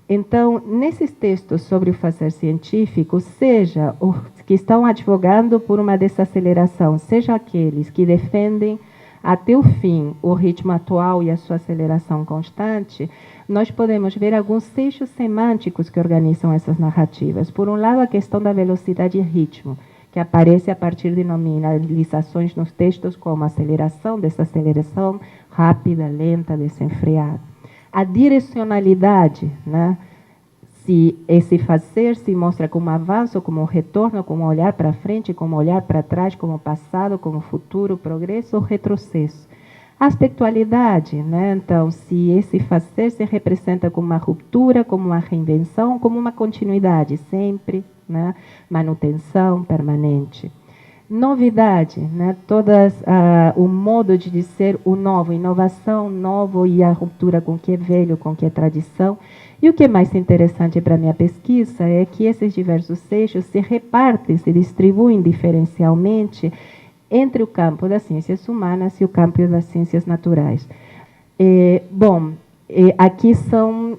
S2: Então, nesses textos sobre o fazer científico, seja os que estão advogando por uma desaceleração, seja aqueles que defendem até o fim o ritmo atual e a sua aceleração constante, nós podemos ver alguns eixos semânticos que organizam essas narrativas. Por um lado, a questão da velocidade e ritmo, que aparece a partir de nominalizações nos textos como aceleração, desaceleração, rápida, lenta, desenfreada. a direcionalidade, né? Se esse fazer se mostra como avanço, como retorno, como olhar para frente, como olhar para trás, como passado, como futuro, progresso ou retrocesso. A aspectualidade, né? Então, se esse fazer se representa como uma ruptura, como uma reinvenção, como uma continuidade, sempre, né? Manutenção permanente. Novidade, né? O modo de dizer o novo, inovação, novo e a ruptura com o que é velho, com o que é tradição. E o que é mais interessante para a minha pesquisa é que esses diversos eixos se repartem, se distribuem diferencialmente entre o campo das ciências humanas e o campo das ciências naturais. Aqui são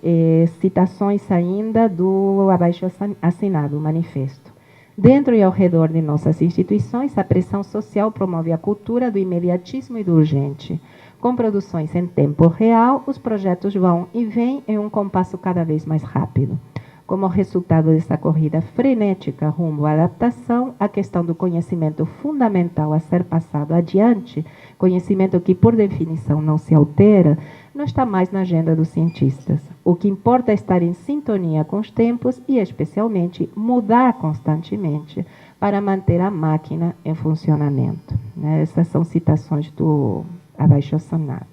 S2: citações ainda do abaixo assinado, o manifesto. Dentro e ao redor de nossas instituições, a pressão social promove a cultura do imediatismo e do urgente. Com produções em tempo real, os projetos vão e vêm em um compasso cada vez mais rápido. Como resultado dessa corrida frenética rumo à adaptação, a questão do conhecimento fundamental a ser passado adiante, conhecimento que, por definição, não se altera, não está mais na agenda dos cientistas. O que importa é estar em sintonia com os tempos e, especialmente, mudar constantemente para manter a máquina em funcionamento. Essas são citações do abaixo assinado.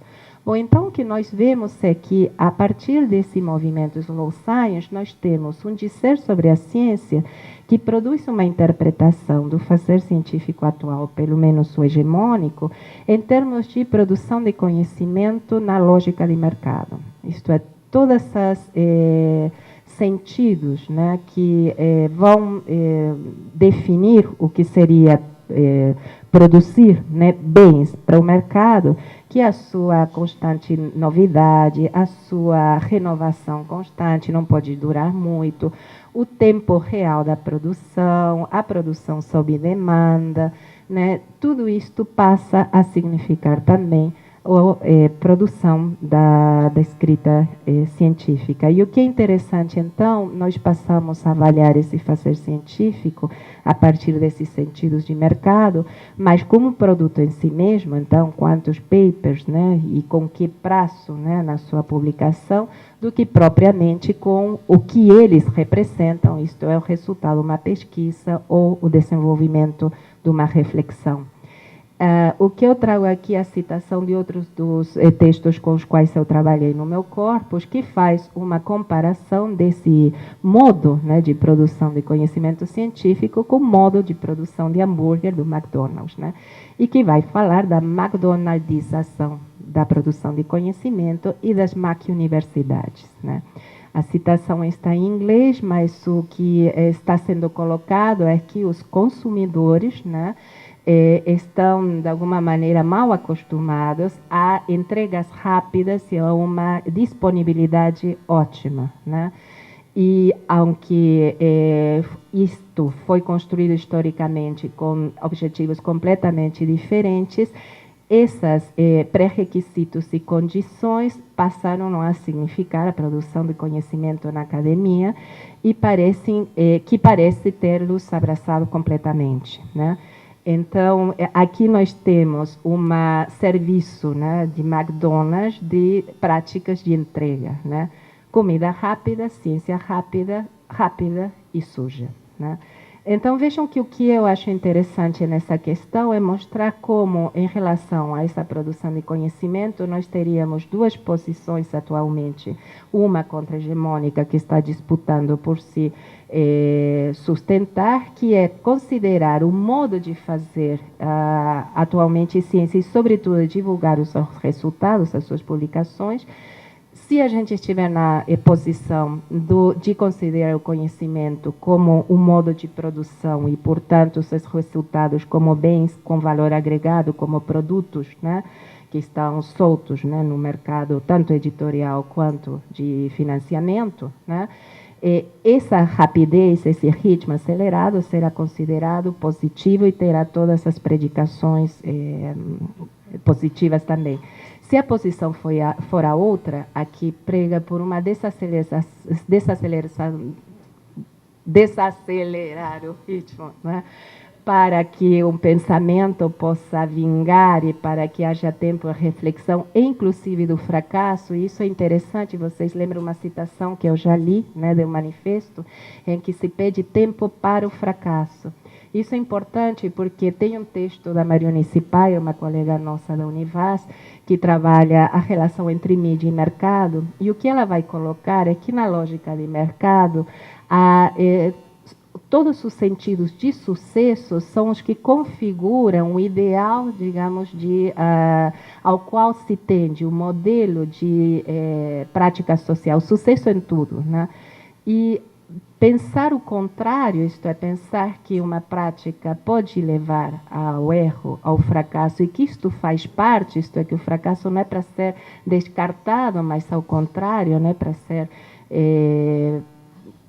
S2: Bom, então o que nós vemos é que, a partir desse movimento slow science, nós temos um dizer sobre a ciência que produz uma interpretação do fazer científico atual, pelo menos o hegemônico, em termos de produção de conhecimento na lógica de mercado. Isto é, todos esses sentidos, né, que vão definir o que seria produzir, né, bens para o mercado, que a sua constante novidade, a sua renovação constante, não pode durar muito, o tempo real da produção, a produção sob demanda, né, tudo isto passa a significar também a produção da escrita científica. E o que é interessante, então, nós passamos a avaliar esse fazer científico a partir desses sentidos de mercado, mas como produto em si mesmo, então, quantos papers, né, e com que prazo, né, na sua publicação, do que propriamente com o que eles representam, isto é, o resultado de uma pesquisa ou o desenvolvimento de uma reflexão. O que eu trago aqui é a citação de outros dos textos com os quais eu trabalhei no meu corpus, que faz uma comparação desse modo, né, de produção de conhecimento científico com o modo de produção de hambúrguer do McDonald's, né, e que vai falar da McDonaldização da produção de conhecimento e das Mac-universidades, né. A citação está em inglês, mas o que está sendo colocado é que os consumidores, né, estão, de alguma maneira, mal acostumados a entregas rápidas e a uma disponibilidade ótima, né? E, aunque isto foi construído historicamente com objetivos completamente diferentes, esses pré-requisitos e condições passaram a significar a produção de conhecimento na academia e parece tê-los abraçado completamente, né? Então, aqui nós temos um serviço, né, de McDonald's de práticas de entrega, né? Comida rápida, ciência rápida, rápida e suja, né? Então, vejam que o que eu acho interessante nessa questão é mostrar como, em relação a essa produção de conhecimento, nós teríamos duas posições atualmente. Uma contra-hegemônica, que está disputando por si sustentar, que é considerar o modo de fazer atualmente ciência e, sobretudo, divulgar os seus resultados, as suas publicações. Se a gente estiver na posição de considerar o conhecimento como um modo de produção e, portanto, seus resultados como bens com valor agregado, como produtos, né, que estão soltos, né, no mercado, tanto editorial quanto de financiamento, né, essa rapidez, esse ritmo acelerado será considerado positivo e terá todas as predicações positivas também. Se a posição for a outra, aqui prega por uma desacelerar o ritmo, né, para que um pensamento possa vingar e para que haja tempo de reflexão, inclusive do fracasso. E isso é interessante, vocês lembram uma citação que eu já li, né, do manifesto, em que se pede tempo para o fracasso. Isso é importante porque tem um texto da Marione Sipaio, uma colega nossa da Univas, que trabalha a relação entre mídia e mercado, e o que ela vai colocar é que na lógica de mercado, todos os sentidos de sucesso são os que configuram o ideal, digamos, ao qual se tende o modelo de prática social, sucesso em tudo, né? E pensar o contrário, isto é, pensar que uma prática pode levar ao erro, ao fracasso, e que isto faz parte, isto é, que o fracasso não é para ser descartado, mas ao contrário, não é para ser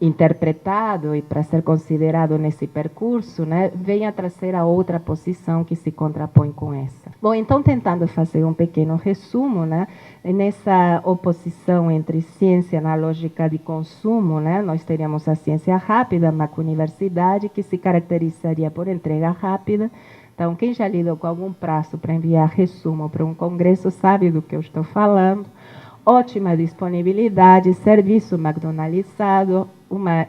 S2: interpretado e para ser considerado nesse percurso, né, vem a trazer a outra posição que se contrapõe com essa. Bom, então, tentando fazer um pequeno resumo, né, nessa oposição entre ciência na lógica de consumo, né, nós teríamos a ciência rápida, a macrouniversidade, que se caracterizaria por entrega rápida. Então, quem já lidou com algum prazo para enviar resumo para um congresso sabe do que eu estou falando. Ótima disponibilidade, serviço McDonaldizado, uma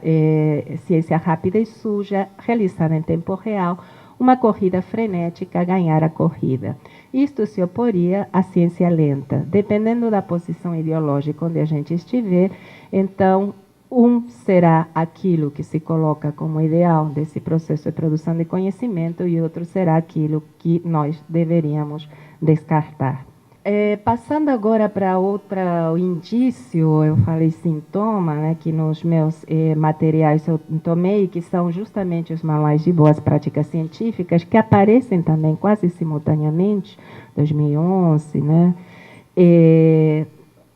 S2: ciência rápida e suja, realizada em tempo real, uma corrida frenética, ganhar a corrida. Isto se oporia à ciência lenta. Dependendo da posição ideológica onde a gente estiver, então, um será aquilo que se coloca como ideal desse processo de produção de conhecimento e outro será aquilo que nós deveríamos descartar. Passando agora para outro indício, eu falei sintoma, né, que nos meus materiais eu tomei, que são justamente os manuais de boas práticas científicas, que aparecem também quase simultaneamente, 2011, né?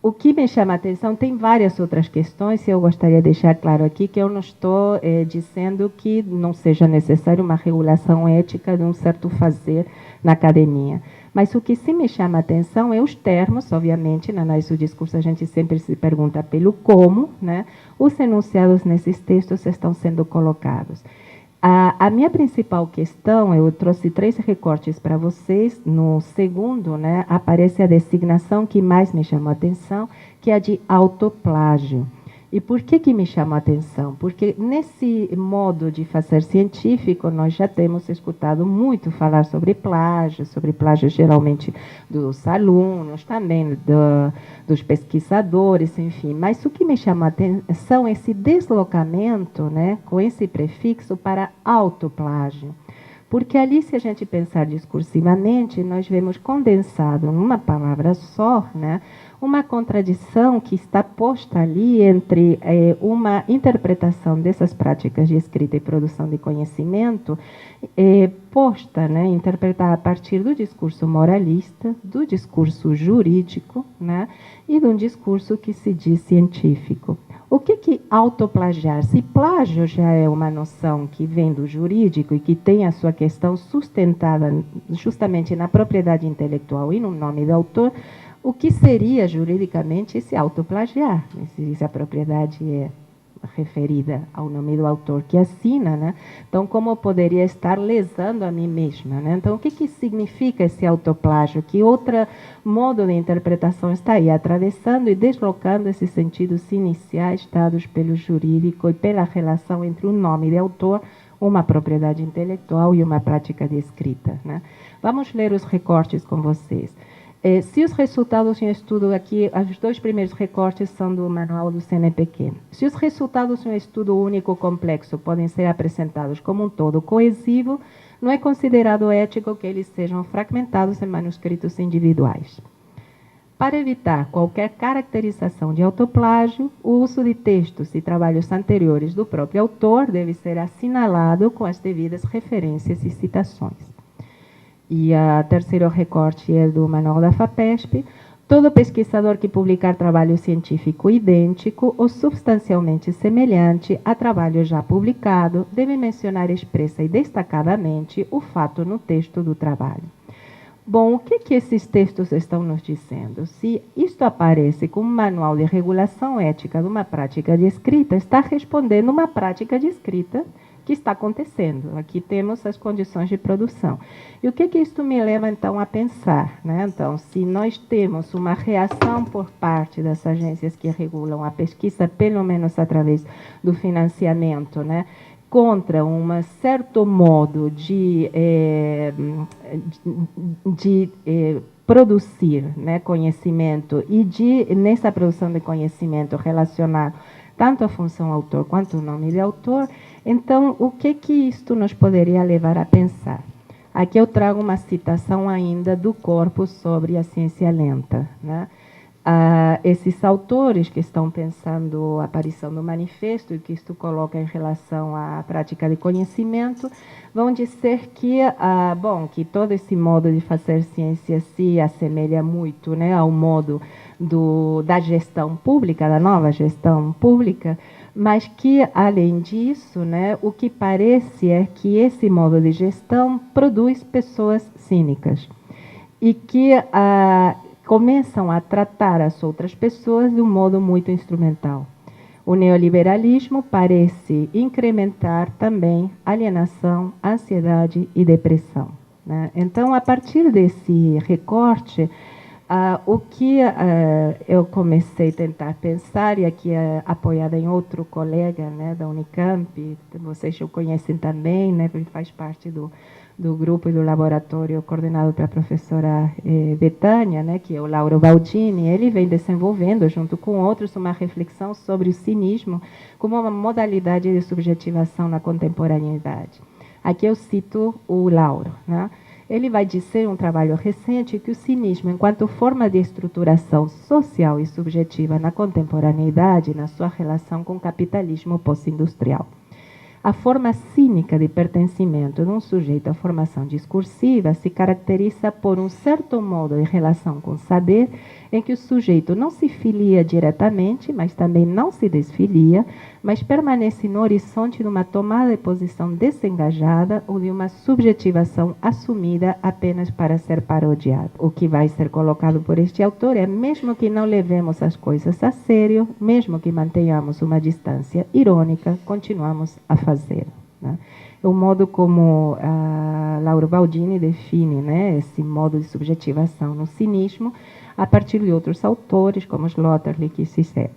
S2: O que me chama a atenção, tem várias outras questões, e eu gostaria de deixar claro aqui que eu não estou dizendo que não seja necessário uma regulação ética de um certo fazer na academia. Mas o que sim me chama a atenção é os termos, obviamente, na análise do discurso a gente sempre se pergunta pelo como, né? Os enunciados nesses textos estão sendo colocados. A minha principal questão, eu trouxe 3 recortes para vocês. No segundo, né, aparece a designação que mais me chamou a atenção, que é a de autoplágio. E por que me chama a atenção? Porque nesse modo de fazer científico, nós já temos escutado muito falar sobre plágio geralmente dos alunos, também dos pesquisadores, enfim. Mas o que me chama a atenção é esse deslocamento, né, com esse prefixo para autoplágio. Porque ali, se a gente pensar discursivamente, nós vemos condensado numa palavra só, né, uma contradição que está posta ali entre uma interpretação dessas práticas de escrita e produção de conhecimento, posta, né, interpretada a partir do discurso moralista, do discurso jurídico, né, e de um discurso que se diz científico. O que autoplagiar? Se plágio já é uma noção que vem do jurídico e que tem a sua questão sustentada justamente na propriedade intelectual e no nome do autor, o que seria juridicamente esse autoplagiar? Se a propriedade é referida ao nome do autor que assina, né? Então, como eu poderia estar lesando a mim mesma, né? Então, o que significa esse autoplágio? Que outro modo de interpretação está aí, atravessando e deslocando esses sentidos iniciais dados pelo jurídico e pela relação entre o nome de autor, uma propriedade intelectual e uma prática de escrita, né? Vamos ler os recortes com vocês. Se os resultados de um estudo aqui, os 2 primeiros recortes são do manual do CNPq. Se os resultados de um estudo único complexo podem ser apresentados como um todo coesivo, não é considerado ético que eles sejam fragmentados em manuscritos individuais. Para evitar qualquer caracterização de autoplágio, o uso de textos e trabalhos anteriores do próprio autor deve ser assinalado com as devidas referências e citações. E o terceiro recorte é do manual da FAPESP. Todo pesquisador que publicar trabalho científico idêntico ou substancialmente semelhante a trabalho já publicado deve mencionar expressa e destacadamente o fato no texto do trabalho. Bom, o que esses textos estão nos dizendo? Se isto aparece como manual de regulação ética de uma prática de escrita, está respondendo uma prática de escrita que está acontecendo. Aqui temos as condições de produção. E o que isto me leva, então, a pensar, né? Então, se nós temos uma reação por parte das agências que regulam a pesquisa, pelo menos através do financiamento, né, contra um certo modo de produzir, né, conhecimento e de, nessa produção de conhecimento, relacionar tanto a função autor quanto o nome de autor, então, o que isto nos poderia levar a pensar? Aqui eu trago uma citação ainda do corpus sobre a ciência lenta, né? Esses autores que estão pensando a aparição do manifesto e que isto coloca em relação à prática de conhecimento, vão dizer que, que todo esse modo de fazer ciência se assemelha muito, né, ao modo da gestão pública, da nova gestão pública, mas que, além disso, né, o que parece é que esse modo de gestão produz pessoas cínicas e que começam a tratar as outras pessoas de um modo muito instrumental. O neoliberalismo parece incrementar também alienação, ansiedade e depressão, né? Então, a partir desse recorte, o que eu comecei a tentar pensar, e aqui apoiada em outro colega, né, da Unicamp, vocês o conhecem também, né, porque faz parte do grupo e do laboratório coordenado pela professora Betânia, né, que é o Lauro Baldini. Ele vem desenvolvendo, junto com outros, uma reflexão sobre o cinismo como uma modalidade de subjetivação na contemporaneidade. Aqui eu cito o Lauro, né? Ele vai dizer em um trabalho recente que o cinismo, enquanto forma de estruturação social e subjetiva na contemporaneidade, na sua relação com o capitalismo pós-industrial. A forma cínica de pertencimento de um sujeito à formação discursiva se caracteriza por um certo modo de relação com o saber, em que o sujeito não se filia diretamente, mas também não se desfilia, mas permanece no horizonte de uma tomada de posição desengajada ou de uma subjetivação assumida apenas para ser parodiado. O que vai ser colocado por este autor é, mesmo que não levemos as coisas a sério, mesmo que mantenhamos uma distância irônica, continuamos a fazer, né? O modo como Lauro Baldini define, né, esse modo de subjetivação no cinismo, a partir de outros autores, como Sloterdijk e Zizek.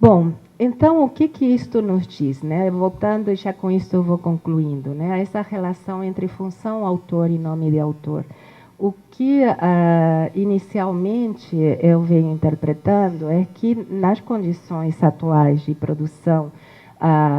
S2: Bom, então, o que isto nos diz, né? Voltando, e já com isso eu vou concluindo, né? Essa relação entre função, autor e nome de autor. O que inicialmente eu venho interpretando é que, nas condições atuais de produção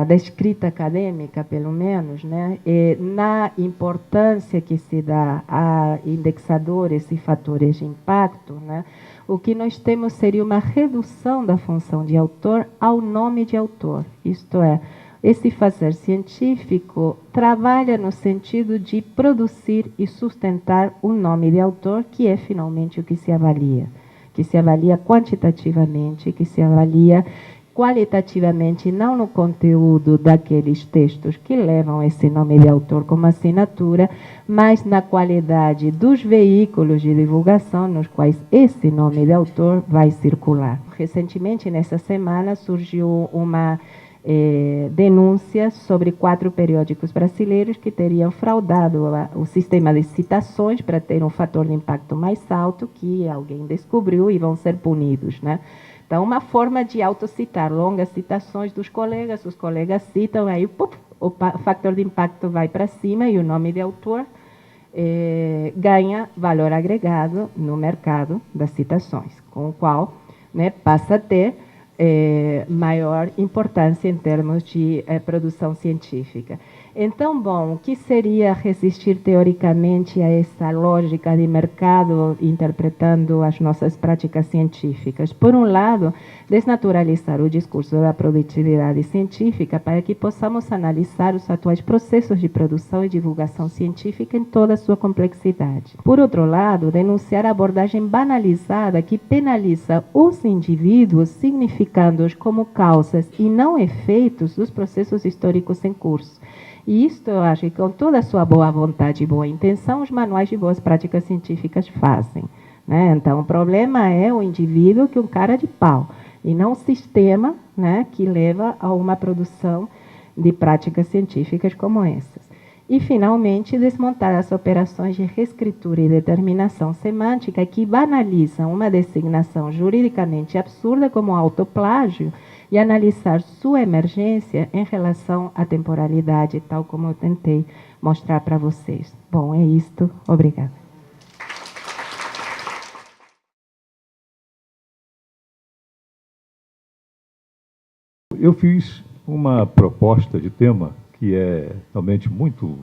S2: da escrita acadêmica, pelo menos, né, na importância que se dá a indexadores e fatores de impacto, né, o que nós temos seria uma redução da função de autor ao nome de autor. Isto é, esse fazer científico trabalha no sentido de produzir e sustentar o nome de autor, que é finalmente o que se avalia quantitativamente, que se avalia qualitativamente, não no conteúdo daqueles textos que levam esse nome de autor como assinatura, mas na qualidade dos veículos de divulgação nos quais esse nome de autor vai circular. Recentemente, nessa semana, surgiu uma denúncia sobre 4 periódicos brasileiros que teriam fraudado o sistema de citações para ter um fator de impacto mais alto, que alguém descobriu e vão ser punidos, né? Então, uma forma de autocitar, longas citações dos colegas, os colegas citam, aí o fator de impacto vai para cima e o nome de autor ganha valor agregado no mercado das citações, com o qual, né, passa a ter maior importância em termos de produção científica. Então, bom, o que seria resistir teoricamente a essa lógica de mercado interpretando as nossas práticas científicas? Por um lado, desnaturalizar o discurso da produtividade científica para que possamos analisar os atuais processos de produção e divulgação científica em toda a sua complexidade. Por outro lado, denunciar a abordagem banalizada que penaliza os indivíduos, significando-os como causas e não efeitos dos processos históricos em curso. E isto, eu acho que com toda a sua boa vontade e boa intenção, os manuais de boas práticas científicas fazem, né? Então, o problema é o indivíduo que é um cara de pau, e não o sistema, né, que leva a uma produção de práticas científicas como essas. E, finalmente, desmontar as operações de reescritura e determinação semântica que banalizam uma designação juridicamente absurda como autoplágio e analisar sua emergência em relação à temporalidade, tal como eu tentei mostrar para vocês. Bom, é isto. Obrigada.
S3: Eu fiz uma proposta de tema que é realmente muito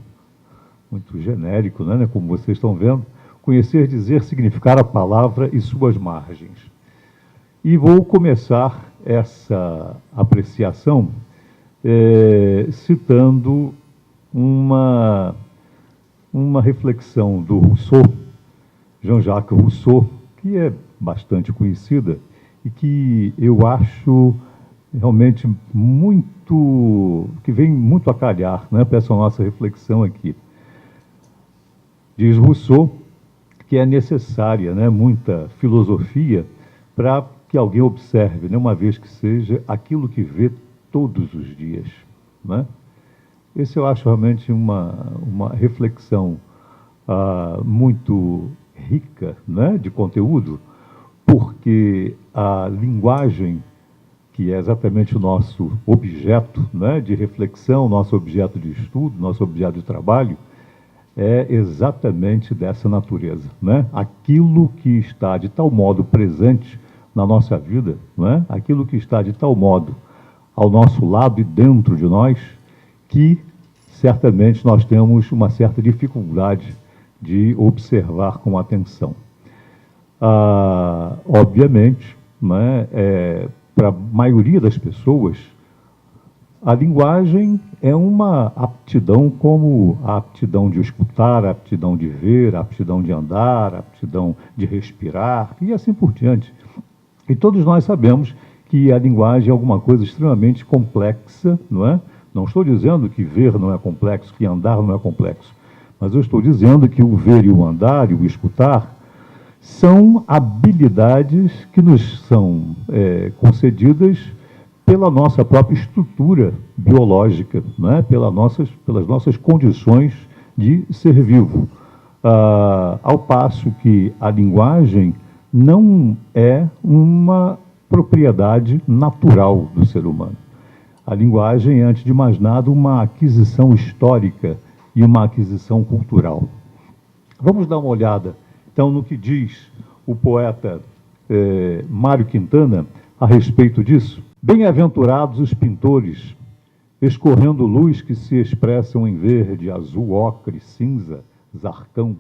S3: genérico, né? Como vocês estão vendo. Conhecer, dizer, significar a palavra e suas margens. E vou começar essa apreciação citando uma reflexão do Rousseau, Jean-Jacques Rousseau, que é bastante conhecida e que eu acho realmente que vem muito a calhar, né, para essa nossa reflexão aqui. Diz Rousseau que é necessária, né, muita filosofia para que alguém observe, né, uma vez que seja, aquilo que vê todos os dias. Né? Esse eu acho realmente uma reflexão muito rica, né, de conteúdo, porque a linguagem, que é exatamente o nosso objeto, né, de reflexão, nosso objeto de estudo, nosso objeto de trabalho, é exatamente dessa natureza. Né? Aquilo que está de tal modo presente na nossa vida, né? Aquilo que está de tal modo ao nosso lado e dentro de nós, que certamente nós temos uma certa dificuldade de observar com atenção. Obviamente, né, para a maioria das pessoas, a linguagem é uma aptidão como a aptidão de escutar, a aptidão de ver, a aptidão de andar, a aptidão de respirar e assim por diante. E todos nós sabemos que a linguagem é alguma coisa extremamente complexa, não é? Não estou dizendo que ver não é complexo, que andar não é complexo, mas eu estou dizendo que o ver e o andar e o escutar são habilidades que nos são concedidas pela nossa própria estrutura biológica, né? Pelas nossas condições de ser vivo. Ao passo que a linguagem não é uma propriedade natural do ser humano. A linguagem é, antes de mais nada, uma aquisição histórica e uma aquisição cultural. Vamos dar uma olhada, então, no que diz o poeta Mário Quintana a respeito disso. Bem-aventurados os pintores, escorrendo luz que se expressam em verde, azul, ocre, cinza, zarcão.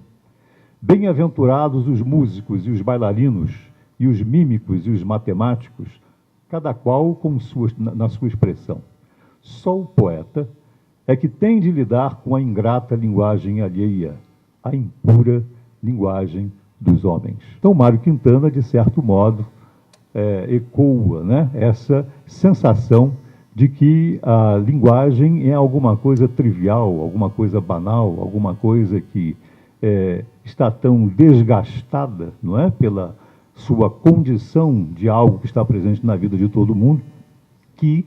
S3: Bem-aventurados os músicos e os bailarinos, e os mímicos e os matemáticos, cada qual na sua expressão. Só o poeta é que tem de lidar com a ingrata linguagem alheia, a impura linguagem dos homens. Então, Mário Quintana, de certo modo, ecoa, né, essa sensação de que a linguagem é alguma coisa trivial, alguma coisa banal, alguma coisa que está tão desgastada, não é, pela sua condição de algo que está presente na vida de todo mundo, que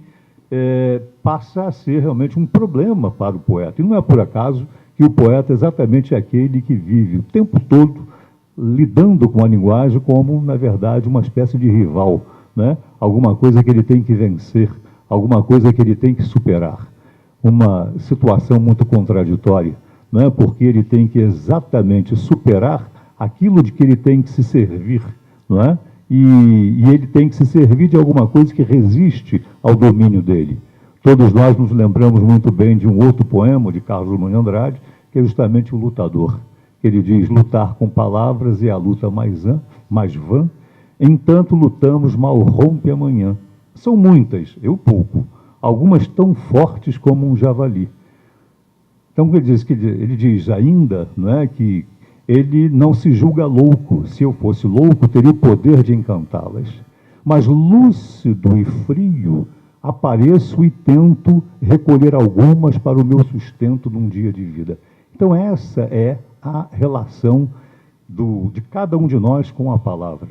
S3: passa a ser realmente um problema para o poeta. E não é por acaso que o poeta é exatamente aquele que vive o tempo todo lidando com a linguagem como, na verdade, uma espécie de rival, né? Alguma coisa que ele tem que vencer, alguma coisa que ele tem que superar. Uma situação muito contraditória, né? Porque ele tem que exatamente superar aquilo de que ele tem que se servir, não é? E ele tem que se servir de alguma coisa que resiste ao domínio dele. Todos nós nos lembramos muito bem de um outro poema de Carlos Drummond de Andrade, que é justamente O Lutador. Ele diz: lutar com palavras é a luta mais vã, entanto lutamos mal rompe amanhã. São muitas, eu pouco, algumas tão fortes como um javali. Então ele diz ainda, não é, que ele não se julga louco. Se eu fosse louco, teria o poder de encantá-las. Mas lúcido e frio, apareço e tento recolher algumas para o meu sustento num dia de vida. Então essa é a relação de cada um de nós com a palavra.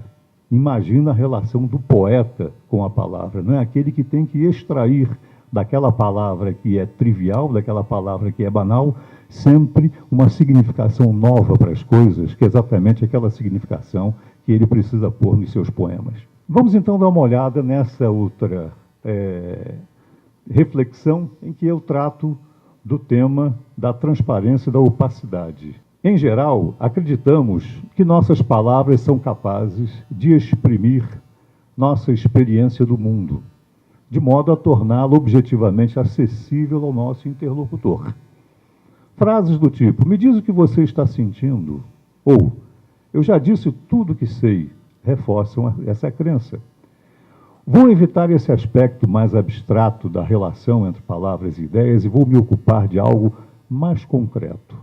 S3: Imagina a relação do poeta com a palavra, não é? Aquele que tem que extrair daquela palavra que é trivial, daquela palavra que é banal, sempre uma significação nova para as coisas, que é exatamente aquela significação que ele precisa pôr nos seus poemas. Vamos então dar uma olhada nessa outra reflexão em que eu trato do tema da transparência e da opacidade. Em geral, acreditamos que nossas palavras são capazes de exprimir nossa experiência do mundo, de modo a torná-la objetivamente acessível ao nosso interlocutor. Frases do tipo, me diz o que você está sentindo, ou eu já disse tudo o que sei, reforçam essa crença. Vou evitar esse aspecto mais abstrato da relação entre palavras e ideias e vou me ocupar de algo mais concreto,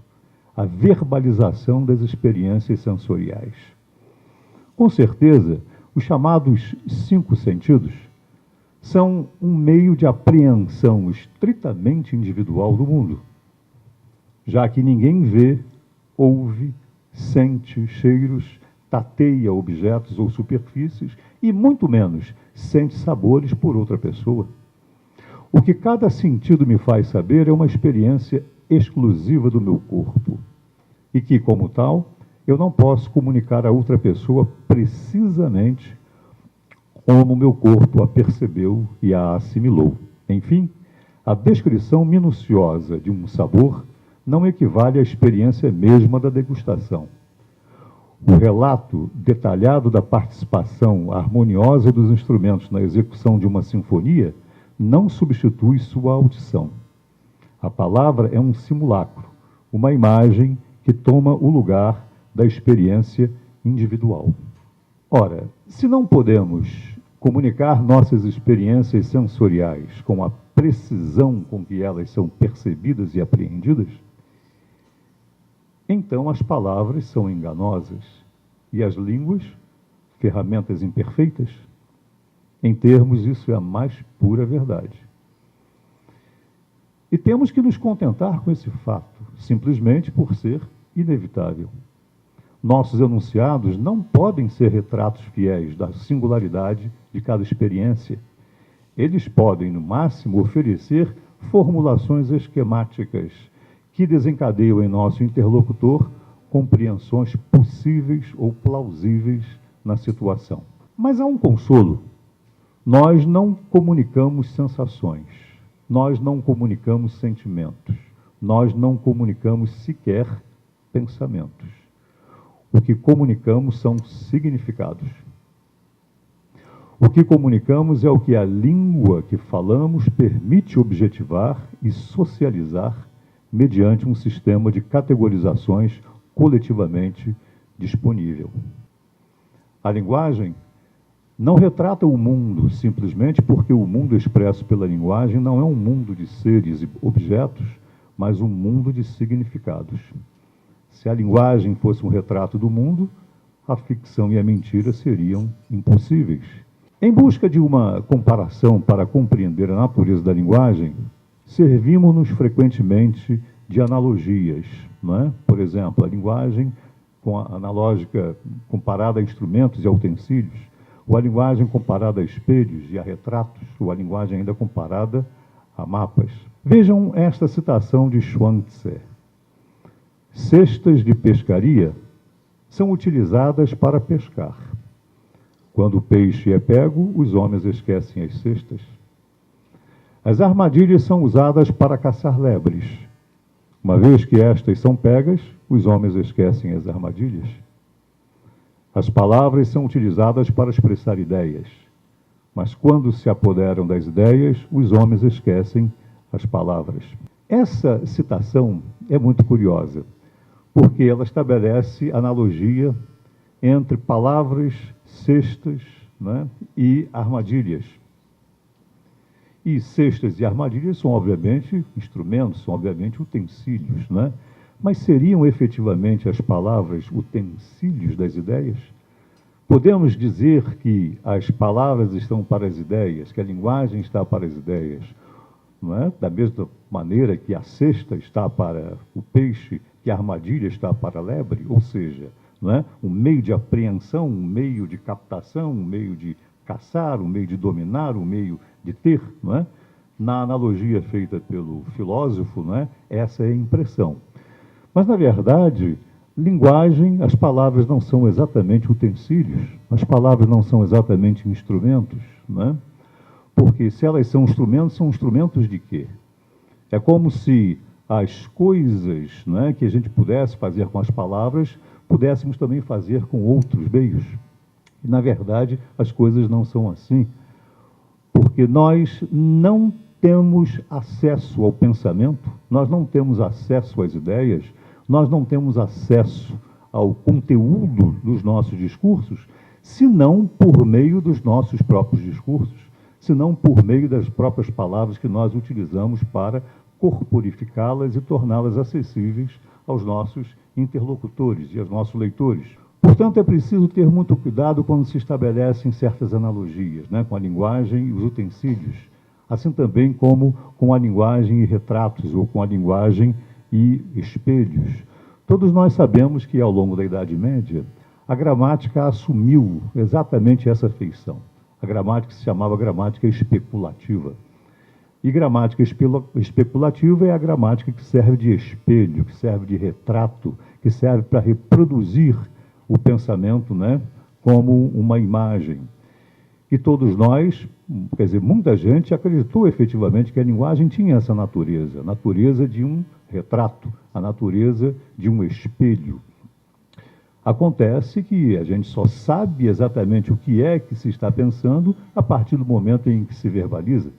S3: a verbalização das experiências sensoriais. Com certeza, os chamados 5 sentidos são um meio de apreensão estritamente individual do mundo, já que ninguém vê, ouve, sente cheiros, tateia objetos ou superfícies e, muito menos, sente sabores por outra pessoa. O que cada sentido me faz saber é uma experiência exclusiva do meu corpo e que, como tal, eu não posso comunicar a outra pessoa precisamente como meu corpo a percebeu e a assimilou. Enfim, a descrição minuciosa de um sabor não equivale à experiência mesma da degustação. O relato detalhado da participação harmoniosa dos instrumentos na execução de uma sinfonia não substitui sua audição. A palavra é um simulacro, uma imagem que toma o lugar da experiência individual. Ora, se não podemos comunicar nossas experiências sensoriais com a precisão com que elas são percebidas e apreendidas, então as palavras são enganosas e as línguas, ferramentas imperfeitas. Em termos, isso é a mais pura verdade. E temos que nos contentar com esse fato, simplesmente por ser inevitável. Nossos enunciados não podem ser retratos fiéis da singularidade de cada experiência. Eles podem, no máximo, oferecer formulações esquemáticas que desencadeiam em nosso interlocutor compreensões possíveis ou plausíveis na situação. Mas há um consolo. Nós não comunicamos sensações, nós não comunicamos sentimentos, nós não comunicamos sequer pensamentos. O que comunicamos são significados. O que comunicamos é o que a língua que falamos permite objetivar e socializar mediante um sistema de categorizações coletivamente disponível. A linguagem não retrata o mundo simplesmente porque o mundo expresso pela linguagem não é um mundo de seres e objetos, mas um mundo de significados. Se a linguagem fosse um retrato do mundo, a ficção e a mentira seriam impossíveis. Em busca de uma comparação para compreender a natureza da linguagem, servimos-nos frequentemente de analogias, não é? Por exemplo, a linguagem analógica comparada a instrumentos e a utensílios, ou a linguagem comparada a espelhos e a retratos, ou a linguagem ainda comparada a mapas. Vejam esta citação de Chuang Tse. Cestas de pescaria são utilizadas para pescar. Quando o peixe é pego, os homens esquecem as cestas. As armadilhas são usadas para caçar lebres. Uma vez que estas são pegas, os homens esquecem as armadilhas. As palavras são utilizadas para expressar ideias, mas quando se apoderam das ideias, os homens esquecem as palavras. Essa citação é muito curiosa, porque ela estabelece analogia entre palavras, cestas, né, e armadilhas. E cestas e armadilhas são, obviamente, instrumentos, são, obviamente, utensílios, né? Mas seriam efetivamente as palavras utensílios das ideias? Podemos dizer que as palavras estão para as ideias, que a linguagem está para as ideias, não é? Da mesma maneira que a cesta está para o peixe, que a armadilha está para a lebre, ou seja, não é? Um meio de apreensão, um meio de captação, um meio de caçar, um meio de dominar, um meio de ter, não é? na analogia feita pelo filósofo, né, essa é a impressão. Mas, na verdade, linguagem, as palavras não são exatamente utensílios, as palavras não são exatamente instrumentos, né? Porque se elas são instrumentos de quê? É como se as coisas, né, que a gente pudesse fazer com as palavras, pudéssemos também fazer com outros meios. E, na verdade, as coisas não são assim, porque nós não temos acesso ao pensamento, nós não temos acesso às ideias, nós não temos acesso ao conteúdo dos nossos discursos, senão por meio dos nossos próprios discursos, senão por meio das próprias palavras que nós utilizamos para corporificá-las e torná-las acessíveis aos nossos interlocutores e aos nossos leitores. Portanto, é preciso ter muito cuidado quando se estabelecem certas analogias, né, com a linguagem e os utensílios, assim também como com a linguagem e retratos, ou com a linguagem e espelhos. Todos nós sabemos que, ao longo da Idade Média, a gramática assumiu exatamente essa feição. A gramática se chamava gramática especulativa. E gramática especulativa é a gramática que serve de espelho, que serve de retrato, que serve para reproduzir o pensamento, né, como uma imagem. E todos nós, quer dizer, muita gente acreditou efetivamente que a linguagem tinha essa natureza, a natureza de um retrato, a natureza de um espelho. Acontece que a gente só sabe exatamente o que é que se está pensando a partir do momento em que se verbaliza.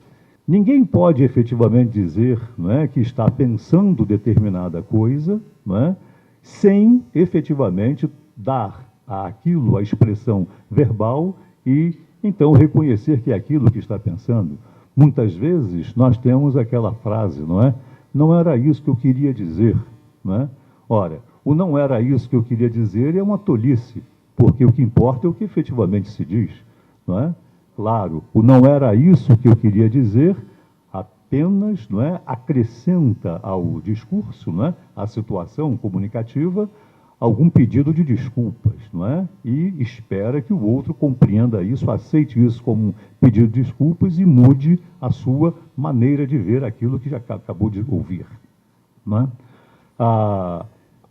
S3: Ninguém pode efetivamente dizer, não é, que está pensando determinada coisa, não é, sem efetivamente dar àquilo a expressão verbal e então reconhecer que é aquilo que está pensando. Muitas vezes nós temos aquela frase, não é? Não era isso que eu queria dizer, não é? Ora, o não era isso que eu queria dizer é uma tolice, porque o que importa é o que efetivamente se diz, não é? Claro, o não era isso que eu queria dizer apenas, não é, acrescenta ao discurso, não é, à situação comunicativa, algum pedido de desculpas, não é? E espera que o outro compreenda isso, aceite isso como um pedido de desculpas e mude a sua maneira de ver aquilo que já acabou de ouvir, não é?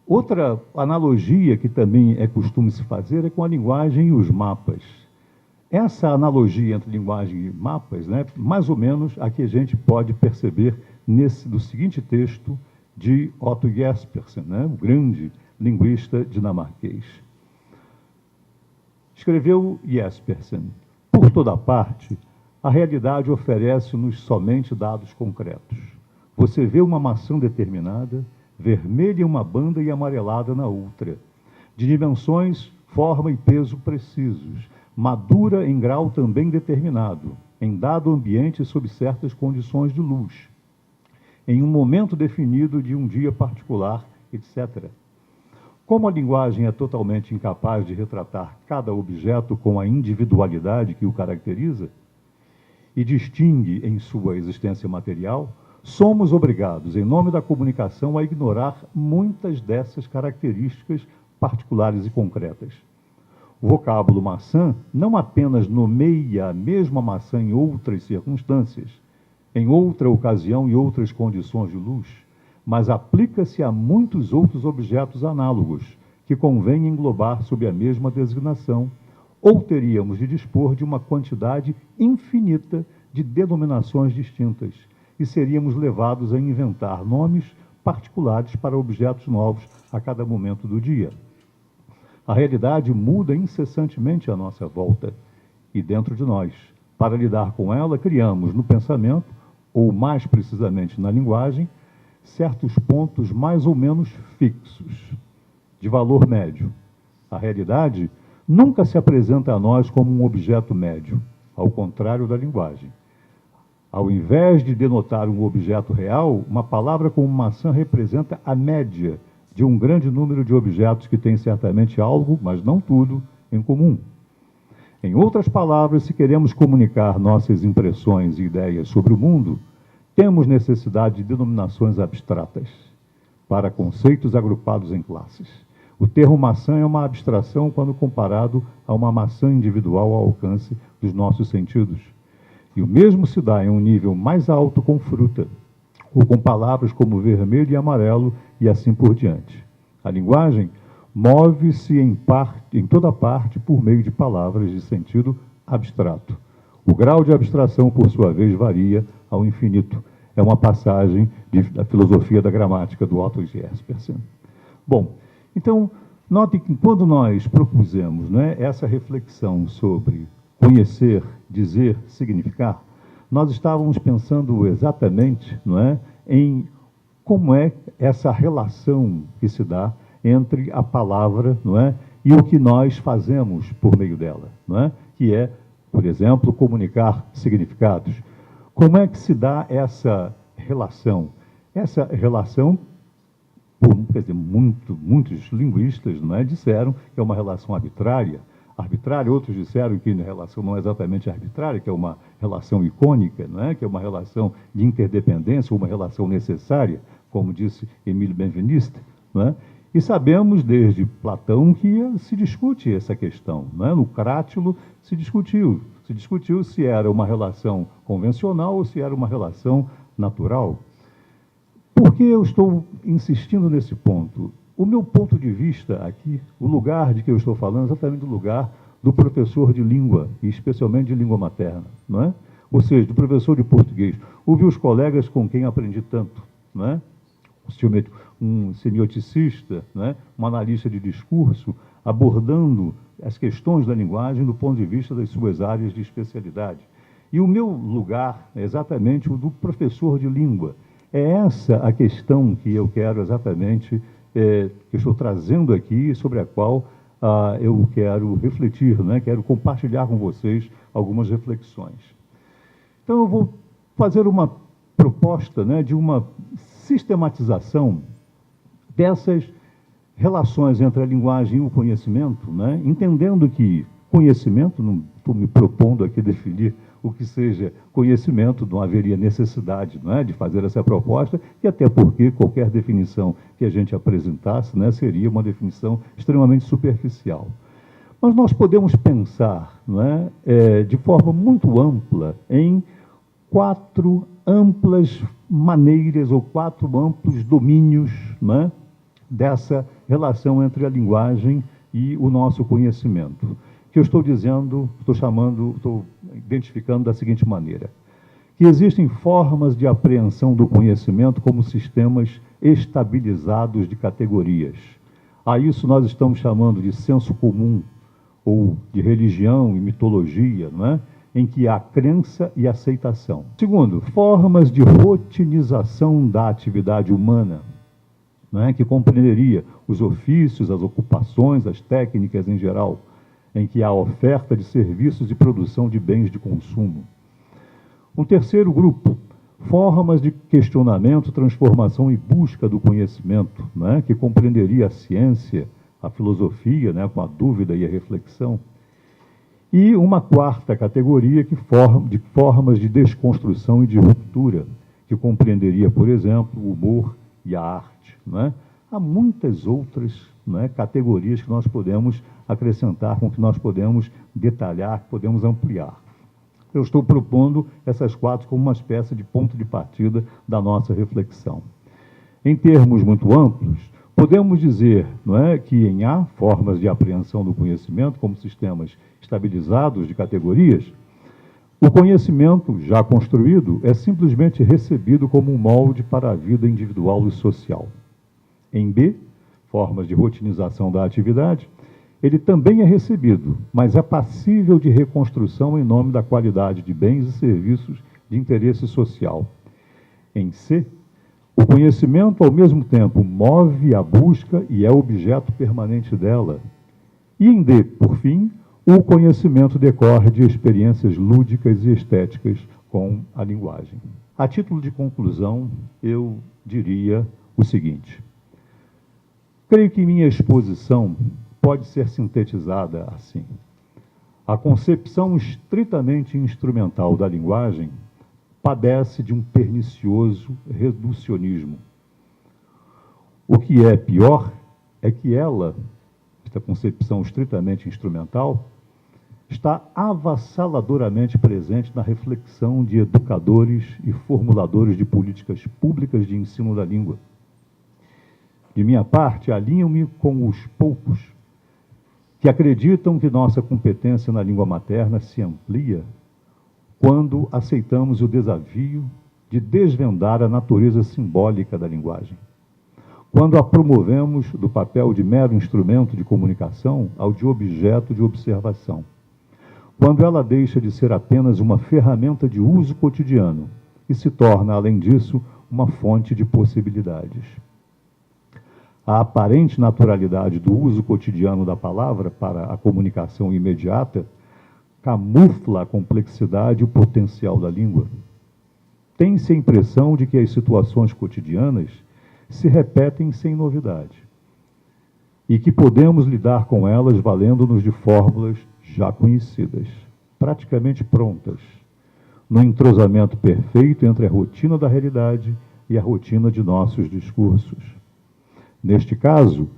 S3: Outra analogia que também é costume se fazer é com a linguagem e os mapas. Essa analogia entre linguagem e mapas, né, mais ou menos a que a gente pode perceber no seguinte texto de Otto Jespersen, né, o grande linguista dinamarquês. Escreveu Jespersen: por toda parte, a realidade oferece-nos somente dados concretos. Você vê uma maçã determinada, vermelha em uma banda e amarelada na outra, de dimensões, forma e peso precisos, madura em grau também determinado, em dado ambiente sob certas condições de luz, em um momento definido de um dia particular, etc. Como a linguagem é totalmente incapaz de retratar cada objeto com a individualidade que o caracteriza e distingue em sua existência material, somos obrigados, em nome da comunicação, a ignorar muitas dessas características particulares e concretas. O vocábulo maçã não apenas nomeia a mesma maçã em outras circunstâncias, em outra ocasião e outras condições de luz, mas aplica-se a muitos outros objetos análogos, que convém englobar sob a mesma designação, ou teríamos de dispor de uma quantidade infinita de denominações distintas, e seríamos levados a inventar nomes particulares para objetos novos a cada momento do dia. A realidade muda incessantemente à nossa volta e dentro de nós. Para lidar com ela, criamos no pensamento, ou mais precisamente na linguagem, certos pontos mais ou menos fixos, de valor médio. A realidade nunca se apresenta a nós como um objeto médio, ao contrário da linguagem. Ao invés de denotar um objeto real, uma palavra como maçã representa a média de um grande número de objetos que têm certamente algo, mas não tudo, em comum. Em outras palavras, se queremos comunicar nossas impressões e ideias sobre o mundo, temos necessidade de denominações abstratas para conceitos agrupados em classes. O termo maçã é uma abstração quando comparado a uma maçã individual ao alcance dos nossos sentidos. E o mesmo se dá em um nível mais alto com fruta, ou com palavras como vermelho e amarelo, e assim por diante. A linguagem move-se em toda parte por meio de palavras de sentido abstrato. O grau de abstração, por sua vez, varia ao infinito. É uma passagem da filosofia da gramática do Otto Jespersen. Bom, então, note que quando nós propusemos, né, essa reflexão sobre conhecer, dizer, significar, nós estávamos pensando exatamente, não é, em como é essa relação que se dá entre a palavra, não é, e o que nós fazemos por meio dela, não é, que é, por exemplo, comunicar significados. Como é que se dá essa relação? Essa relação, quer dizer, muitos linguistas, não é, disseram que é uma relação arbitrária, outros disseram que a relação não é exatamente arbitrária, que é uma relação icônica, não é, que é uma relação de interdependência, uma relação necessária, como disse Emile Benveniste, não é? E sabemos desde Platão que se discute essa questão, não é? No Crátilo se discutiu se era uma relação convencional ou se era uma relação natural. Por que eu estou insistindo nesse ponto? O meu ponto de vista aqui, o lugar de que eu estou falando, é exatamente o lugar do professor de língua, e especialmente de língua materna, não é? Ou seja, do professor de português. Ouvi os colegas com quem aprendi tanto, não é? Um semioticista, não é? Um analista de discurso, abordando as questões da linguagem do ponto de vista das suas áreas de especialidade. E o meu lugar é exatamente o do professor de língua. É essa a questão que eu quero exatamente, que eu estou trazendo aqui, sobre a qual eu quero refletir, né? Quero compartilhar com vocês algumas reflexões. Então, eu vou fazer uma proposta, né, de uma sistematização dessas relações entre a linguagem e o conhecimento, né, entendendo que conhecimento, não estou me propondo aqui definir o que seja conhecimento, não haveria necessidade, não é, de fazer essa proposta, e até porque qualquer definição que a gente apresentasse, né, seria uma definição extremamente superficial. Mas nós podemos pensar, não é, de forma muito ampla em 4 amplas maneiras ou 4 amplos domínios, não é, dessa relação entre a linguagem e o nosso conhecimento. Que eu estou dizendo, estou identificando da seguinte maneira: que existem formas de apreensão do conhecimento como sistemas estabilizados de categorias. A isso nós estamos chamando de senso comum, ou de religião e mitologia, não é? Em que há crença e aceitação. Segundo, formas de rotinização da atividade humana, não é? Que compreenderia os ofícios, as ocupações, as técnicas em geral, em que há oferta de serviços e produção de bens de consumo. Um terceiro grupo, formas de questionamento, transformação e busca do conhecimento, não é? Que compreenderia a ciência, a filosofia, né? Com a dúvida e a reflexão. E uma quarta categoria, de formas de desconstrução e de ruptura, que compreenderia, por exemplo, o humor e a arte, não é? Há muitas outras, não é, categorias que nós podemos acrescentar, com que nós podemos detalhar, que podemos ampliar. Eu estou propondo essas 4 como uma espécie de ponto de partida da nossa reflexão. Em termos muito amplos, podemos dizer, não é, que em A, formas de apreensão do conhecimento como sistemas estabilizados de categorias, o conhecimento já construído é simplesmente recebido como um molde para a vida individual e social. Em B, formas de rotinização da atividade, ele também é recebido, mas é passível de reconstrução em nome da qualidade de bens e serviços de interesse social. Em C, o conhecimento, ao mesmo tempo, move a busca e é objeto permanente dela. E em D, por fim, o conhecimento decorre de experiências lúdicas e estéticas com a linguagem. A título de conclusão, eu diria o seguinte: creio que minha exposição pode ser sintetizada assim: a concepção estritamente instrumental da linguagem padece de um pernicioso reducionismo. O que é pior é que esta concepção estritamente instrumental, está avassaladoramente presente na reflexão de educadores e formuladores de políticas públicas de ensino da língua. De minha parte, alinho-me com os poucos que acreditam que nossa competência na língua materna se amplia quando aceitamos o desafio de desvendar a natureza simbólica da linguagem. Quando a promovemos do papel de mero instrumento de comunicação ao de objeto de observação. Quando ela deixa de ser apenas uma ferramenta de uso cotidiano e se torna, além disso, uma fonte de possibilidades. A aparente naturalidade do uso cotidiano da palavra para a comunicação imediata camufla a complexidade e o potencial da língua. Tem-se a impressão de que as situações cotidianas se repetem sem novidade e que podemos lidar com elas valendo-nos de fórmulas já conhecidas, praticamente prontas, no entrosamento perfeito entre a rotina da realidade e a rotina de nossos discursos. Neste caso,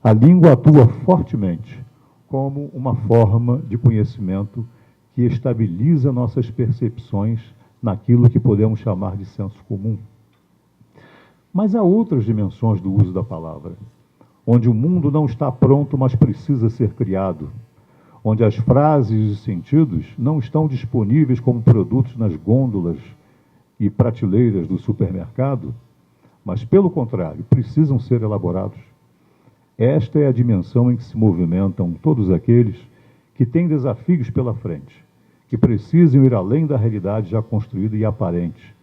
S3: a língua atua fortemente como uma forma de conhecimento que estabiliza nossas percepções naquilo que podemos chamar de senso comum. Mas há outras dimensões do uso da palavra, onde o mundo não está pronto, mas precisa ser criado, onde as frases e sentidos não estão disponíveis como produtos nas gôndolas e prateleiras do supermercado, mas, pelo contrário, precisam ser elaborados. Esta é a dimensão em que se movimentam todos aqueles que têm desafios pela frente, que precisam ir além da realidade já construída e aparente,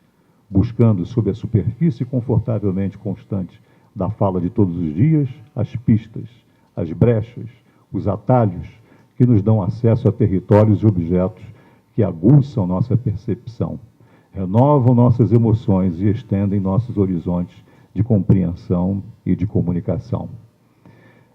S3: buscando, sob a superfície confortavelmente constante da fala de todos os dias, as pistas, as brechas, os atalhos que nos dão acesso a territórios e objetos que aguçam nossa percepção, renovam nossas emoções e estendem nossos horizontes de compreensão e de comunicação.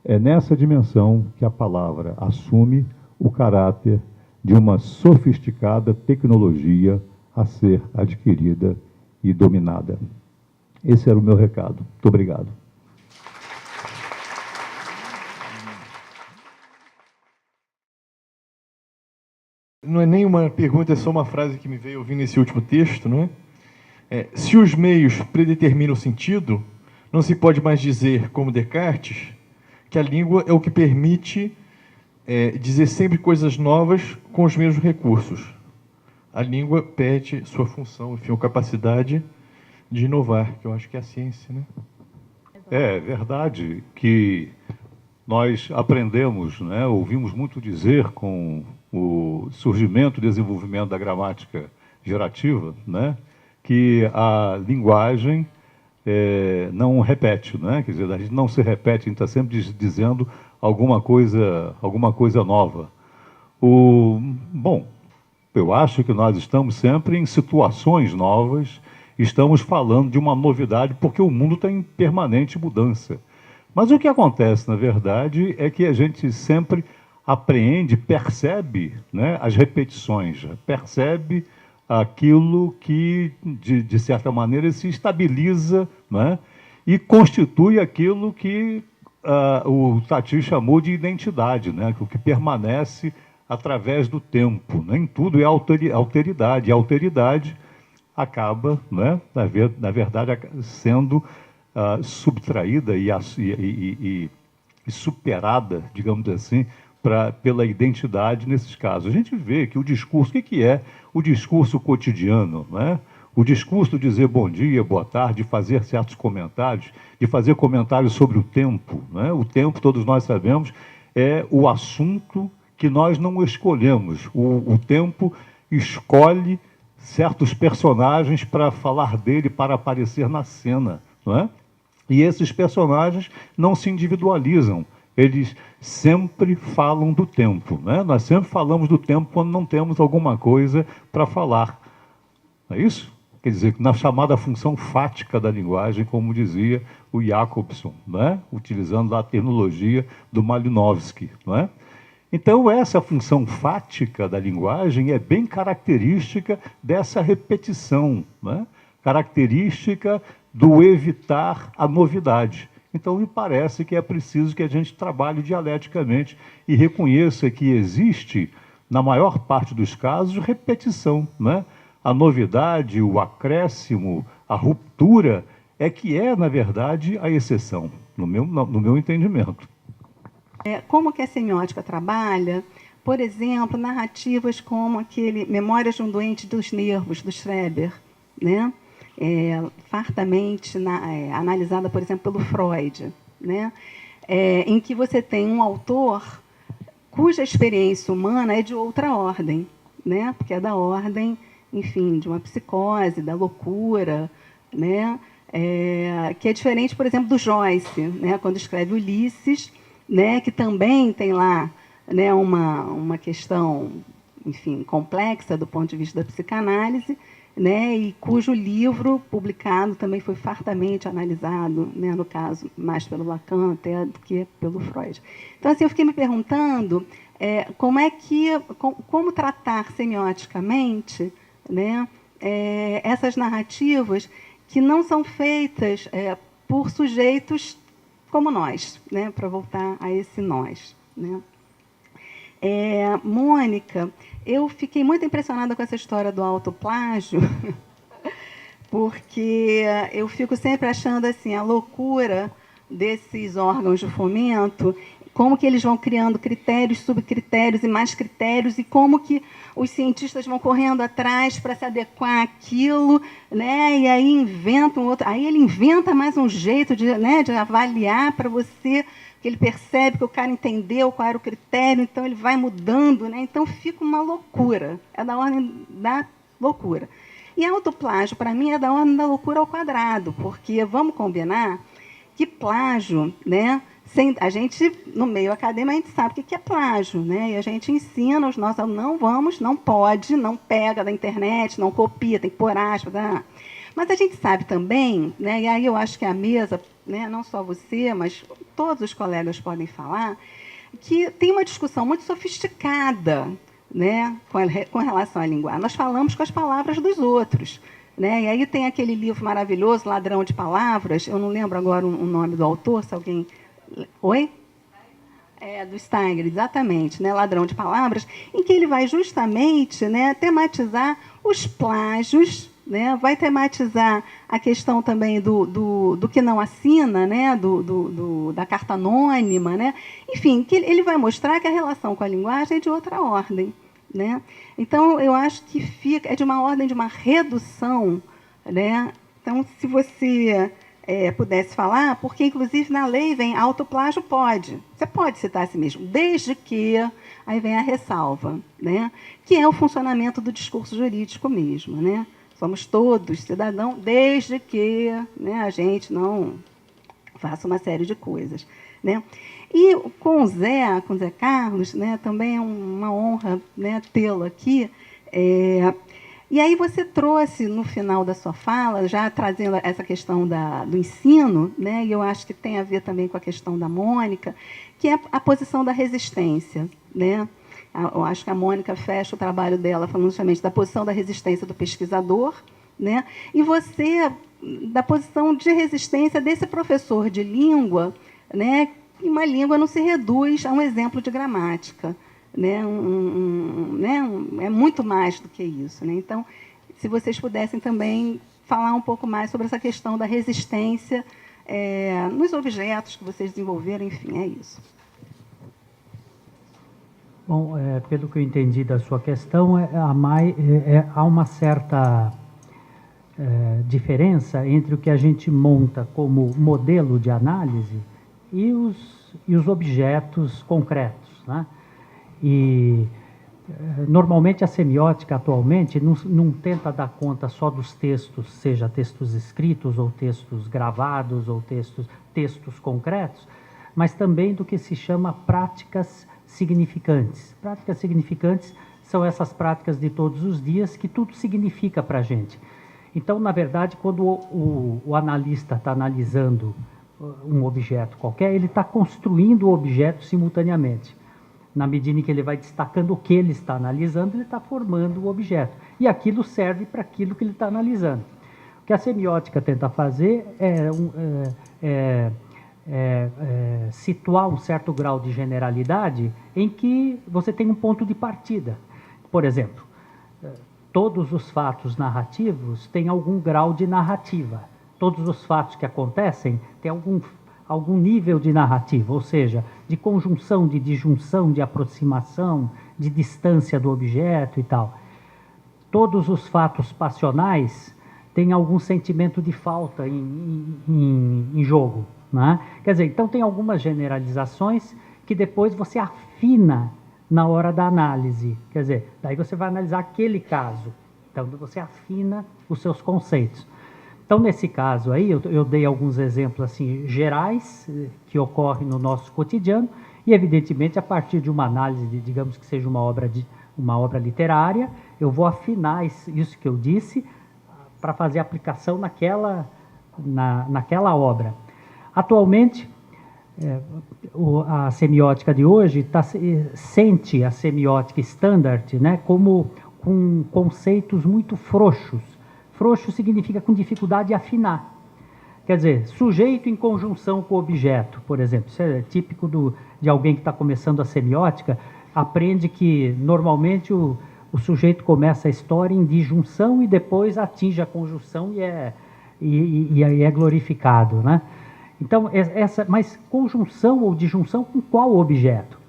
S3: É nessa dimensão que a palavra assume o caráter de uma sofisticada tecnologia a ser adquirida e dominada. Esse era o meu recado. Muito obrigado.
S4: Não é nem uma pergunta, é só uma frase que me veio ouvindo esse último texto, não é? Se os meios predeterminam o sentido, não se pode mais dizer, como Descartes, que a língua é o que permite dizer sempre coisas novas com os mesmos recursos. A língua perde sua função, enfim, a capacidade de inovar, que eu acho que é a ciência, né?
S3: É verdade que nós aprendemos, né, ouvimos muito dizer com o surgimento e desenvolvimento da gramática gerativa, né, que a linguagem não repete, né? Quer dizer, a gente não se repete, a gente está sempre dizendo alguma coisa nova. Bom, eu acho que nós estamos sempre em situações novas, estamos falando de uma novidade, porque o mundo está em permanente mudança. Mas o que acontece, na verdade, é que a gente sempre apreende, percebe, né, as repetições, percebe aquilo que, de certa maneira, se estabiliza, né, e constitui aquilo que o Tati chamou de identidade, né, o que permanece através do tempo. Nem tudo é alteridade. A alteridade acaba, né, na verdade, sendo subtraída e superada, digamos assim, pela identidade nesses casos. A gente vê que o discurso, o que é o discurso cotidiano, né? O discurso de dizer bom dia, boa tarde, de fazer certos comentários, de fazer comentários sobre o tempo, né? O tempo, todos nós sabemos, é o assunto que nós não escolhemos. O tempo escolhe certos personagens para falar dele, para aparecer na cena, não é? E esses personagens não se individualizam, eles sempre falam do tempo, né? Nós sempre falamos do tempo quando não temos alguma coisa para falar. Não é isso? Quer dizer, na chamada função fática da linguagem, como dizia o Jacobson, né? Utilizando a terminologia do Malinowski, não é? Então, essa função fática da linguagem é bem característica dessa repetição, né? Característica do evitar a novidade. Então, me parece que é preciso que a gente trabalhe dialeticamente e reconheça que existe na maior parte dos casos, repetição, né? A novidade, o acréscimo, a ruptura é que é, na verdade, a exceção, no meu entendimento.
S5: Como que a semiótica trabalha, por exemplo, narrativas como aquele Memórias de um Doente dos Nervos, do Schreber, né? Fartamente analisada, por exemplo, pelo Freud, né? Em que você tem um autor cuja experiência humana é de outra ordem, né? Porque é da ordem, enfim, de uma psicose, da loucura, né? Que é diferente, por exemplo, do Joyce, né? Quando escreve Ulisses, né? Que também tem lá, né, uma questão, enfim, complexa do ponto de vista da psicanálise, né, e cujo livro publicado também foi fartamente analisado, né, no caso, mais pelo Lacan até do que pelo Freud. Então, assim, eu fiquei me perguntando como tratar semioticamente, né, essas narrativas que não são feitas por sujeitos como nós, né, para voltar a esse nós, né. Mônica, eu fiquei muito impressionada com essa história do autoplágio, porque eu fico sempre achando assim, a loucura desses órgãos de fomento, como que eles vão criando critérios, subcritérios e mais critérios, e como que os cientistas vão correndo atrás para se adequar àquilo, né? E aí inventam outro, aí ele inventa mais um jeito de avaliar para você, que ele percebe que o cara entendeu qual era o critério, então ele vai mudando, né? Então fica uma loucura, é da ordem da loucura. E autoplágio, para mim, é da ordem da loucura ao quadrado, porque vamos combinar que plágio, né? A gente, no meio acadêmico, a gente sabe o que é plágio, né? E a gente ensina os nossos alunos, não pode, não pega da internet, não copia, tem que pôr aspas. Mas a gente sabe também, né? E aí eu acho que a mesa, né, não só você, mas todos os colegas podem falar, que tem uma discussão muito sofisticada, né, com relação à linguagem. Nós falamos com as palavras dos outros, né? E aí tem aquele livro maravilhoso, Ladrão de Palavras, eu não lembro agora o nome do autor, se alguém... Oi? Do Steiner, exatamente, né? Ladrão de Palavras, em que ele vai justamente, né, tematizar os plágios, né? Vai tematizar a questão também do que não assina, né? Da carta anônima, né? Enfim, que ele vai mostrar que a relação com a linguagem é de outra ordem, né? Então, eu acho que é de uma ordem de uma redução, né? Então, se você pudesse falar, porque, inclusive, na lei vem autoplágio pode. Você pode citar a si mesmo, desde que... Aí vem a ressalva, né? Que é o funcionamento do discurso jurídico mesmo, né? Somos todos cidadãos, desde que, né, a gente não faça uma série de coisas, né? E com o Zé Carlos, né, também é uma honra, né, tê-lo aqui. E aí você trouxe, no final da sua fala, já trazendo essa questão do ensino, né, e eu acho que tem a ver também com a questão da Mônica, que é a posição da resistência, né? Eu acho que a Mônica fecha o trabalho dela falando justamente da posição da resistência do pesquisador, né? E você, da posição de resistência desse professor de língua, né? E uma língua não se reduz a um exemplo de gramática, né? É muito mais do que isso, né? Então, se vocês pudessem também falar um pouco mais sobre essa questão da resistência nos objetos que vocês desenvolveram, enfim, é isso.
S1: Bom, pelo que eu entendi da sua questão, há uma certa diferença entre o que a gente monta como modelo de análise e os objetos concretos, né? E normalmente a semiótica atualmente não tenta dar conta só dos textos, seja textos escritos ou textos gravados ou textos concretos, mas também do que se chama práticas significantes. Práticas significantes são essas práticas de todos os dias que tudo significa para a gente. Então, na verdade, quando o analista está analisando um objeto qualquer, ele está construindo o objeto simultaneamente. Na medida em que ele vai destacando o que ele está analisando, ele está formando o objeto. E aquilo serve para aquilo que ele está analisando. O que a semiótica tenta fazer é situar um certo grau de generalidade em que você tem um ponto de partida. Por exemplo, todos os fatos narrativos têm algum grau de narrativa. Todos os fatos que acontecem têm algum nível de narrativa, ou seja, de conjunção, de disjunção, de aproximação, de distância do objeto e tal. Todos os fatos passionais têm algum sentimento de falta em jogo, né? Quer dizer, então tem algumas generalizações que depois você afina na hora da análise. Quer dizer, daí você vai analisar aquele caso. Então você afina os seus conceitos. Então, nesse caso aí, eu dei alguns exemplos assim, gerais que ocorrem no nosso cotidiano e, evidentemente, a partir de uma análise, digamos que seja uma obra literária, eu vou afinar isso que eu disse para fazer aplicação naquela obra. Atualmente, a semiótica de hoje sente a semiótica standard, né, como com conceitos muito frouxos. Frouxo significa com dificuldade de afinar. Quer dizer, sujeito em conjunção com objeto, por exemplo. Isso é típico de alguém que está começando a semiótica, aprende que normalmente o sujeito começa a história em disjunção e depois atinge a conjunção e é glorificado, né? Então, mas conjunção ou disjunção com qual objeto?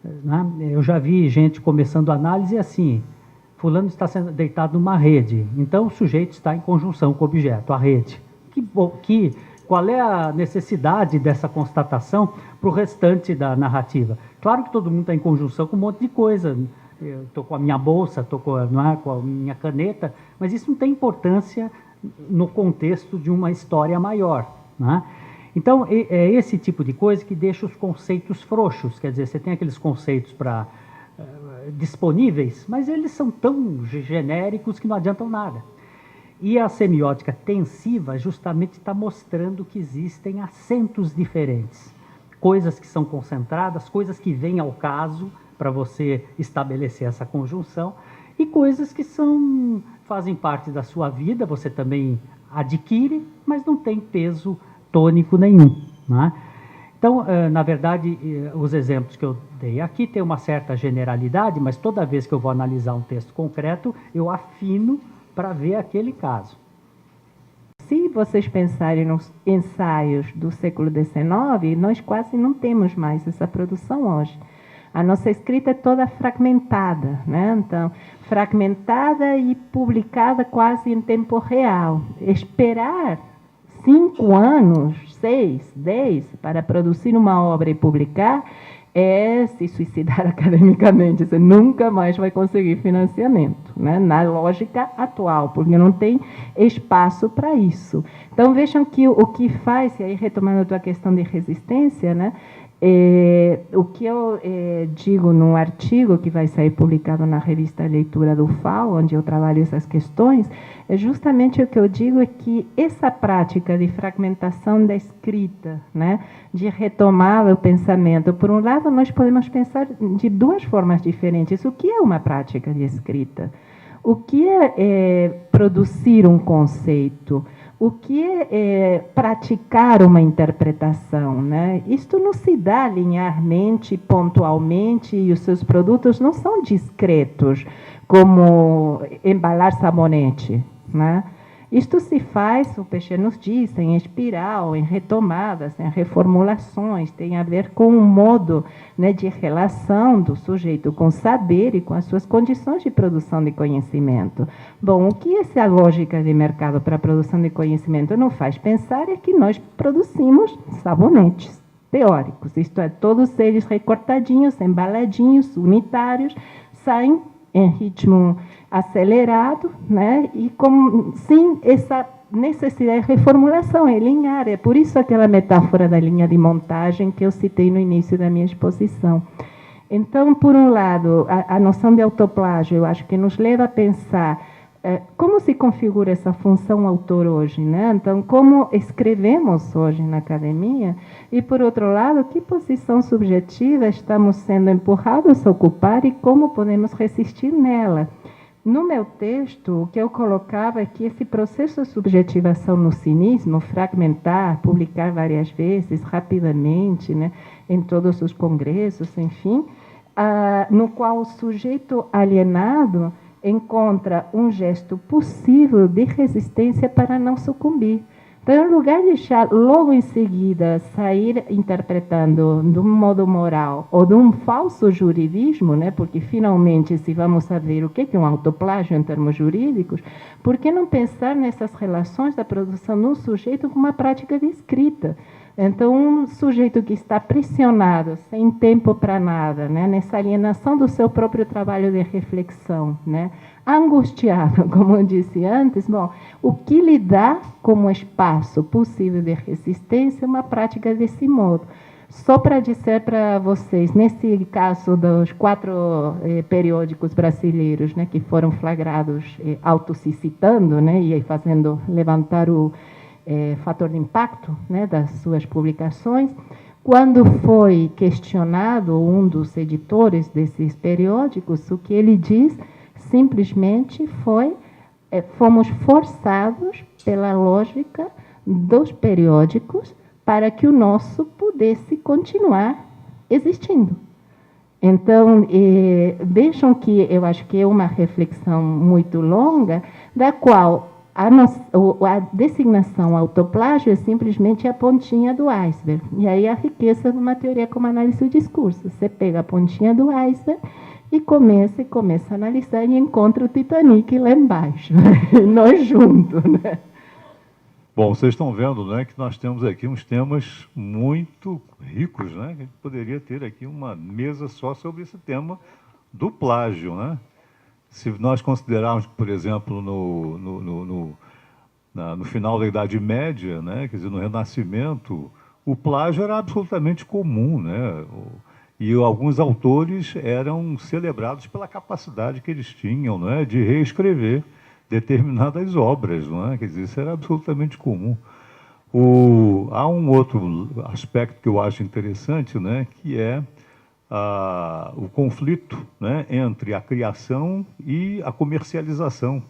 S1: Né? Eu já vi gente começando a análise assim: fulano está sendo deitado numa rede, então o sujeito está em conjunção com o objeto, a rede. Qual é a necessidade dessa constatação para o restante da narrativa? Claro que todo mundo está em conjunção com um monte de coisa. Eu estou com a minha bolsa, estou com a minha caneta, mas isso não tem importância no contexto de uma história maior, né? Então, é esse tipo de coisa que deixa os conceitos frouxos. Quer dizer, você tem aqueles conceitos disponíveis, mas eles são tão genéricos que não adiantam nada. E a semiótica tensiva justamente está mostrando que existem acentos diferentes. Coisas que são concentradas, coisas que vêm ao caso para você estabelecer essa conjunção, e coisas que fazem parte da sua vida, você também adquire, mas não tem peso tônico nenhum, né? Então, na verdade, os exemplos que eu dei aqui têm uma certa generalidade, mas toda vez que eu vou analisar um texto concreto, eu afino para ver aquele caso.
S2: Se vocês pensarem nos ensaios do século XIX, nós quase não temos mais essa produção hoje. A nossa escrita é toda fragmentada, né? Então, fragmentada e publicada quase em tempo real. Esperar 5 anos, 6, 10, para produzir uma obra e publicar, é se suicidar academicamente. Você nunca mais vai conseguir financiamento, né? Na lógica atual, porque não tem espaço para isso. Então, vejam que o que faz, e aí retomando a tua questão de resistência, né? O que eu digo no artigo que vai sair publicado na revista Leitura do FAO, onde eu trabalho essas questões, é justamente o que eu digo é que essa prática de fragmentação da escrita, né, de retomar o pensamento, por um lado, nós podemos pensar de duas formas diferentes. O que é uma prática de escrita? O que é produzir um conceito? O que é praticar uma interpretação, né? Isto não se dá linearmente, pontualmente, e os seus produtos não são discretos, como embalar sabonete, né? Isto se faz, o Peixe nos diz, em espiral, em retomadas, em reformulações, tem a ver com um modo, né, de relação do sujeito com o saber e com as suas condições de produção de conhecimento. Bom, o que essa lógica de mercado para a produção de conhecimento nos faz pensar é que nós produzimos sabonetes teóricos, isto é, todos eles recortadinhos, embaladinhos, unitários, saem em ritmo acelerado, né? E sem essa necessidade de reformulação, é linear. É por isso aquela metáfora da linha de montagem que eu citei no início da minha exposição. Então, por um lado, a noção de autoplágio, eu acho que nos leva a pensar como se configura essa função autor hoje, né? Então, como escrevemos hoje na academia? E, por outro lado, que posição subjetiva estamos sendo empurrados a ocupar e como podemos resistir nela? No meu texto, o que eu colocava é que esse processo de subjetivação no cinismo, fragmentar, publicar várias vezes, rapidamente, né, em todos os congressos, enfim, no qual o sujeito alienado encontra um gesto possível de resistência para não sucumbir. Então, em lugar de deixar logo em seguida sair interpretando de um modo moral ou de um falso juridismo, né, porque finalmente, se vamos saber o que é um autoplágio em termos jurídicos, por que não pensar nessas relações da produção de um sujeito com uma prática de escrita? Então, um sujeito que está pressionado, sem tempo para nada, né, nessa alienação do seu próprio trabalho de reflexão, né, angustiado, como eu disse antes, bom, o que lhe dá como espaço possível de resistência uma prática desse modo. Só para dizer para vocês, nesse caso dos 4 periódicos brasileiros, né, que foram flagrados autocitando, né, e fazendo levantar o fator de impacto, né, das suas publicações, quando foi questionado um dos editores desses periódicos, o que ele diz simplesmente foi: fomos forçados pela lógica dos periódicos para que o nosso pudesse continuar existindo. Então, vejam que eu acho que é uma reflexão muito longa, da qual a designação autoplágio é simplesmente a pontinha do iceberg. E aí a riqueza de uma teoria como análise do discurso. Você pega a pontinha do iceberg e começa a analisar e encontra o Titanic lá embaixo. E nós juntos, né?
S3: Bom, vocês estão vendo, né, que nós temos aqui uns temas muito ricos, né? A gente poderia ter aqui uma mesa só sobre esse tema do plágio, né? Se nós considerarmos, por exemplo, no final da Idade Média, né, quer dizer, no Renascimento, o plágio era absolutamente comum, né? E alguns autores eram celebrados pela capacidade que eles tinham, né, de reescrever determinadas obras, não é? Quer dizer, isso era absolutamente comum. Há um outro aspecto que eu acho interessante, né, que é o conflito, né, entre a criação e a comercialização,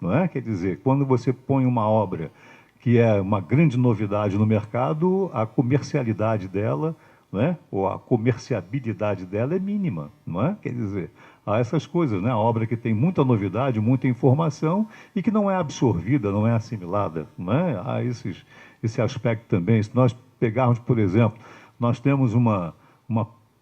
S3: não é? Quer dizer, quando você põe uma obra que é uma grande novidade no mercado, a comercialidade dela, não é? Ou a comerciabilidade dela é mínima, não é? Quer dizer, há essas coisas, né? A obra que tem muita novidade, muita informação e que não é absorvida, não é assimilada, não é? Há esse aspecto também. Se nós pegarmos, por exemplo, nós temos uma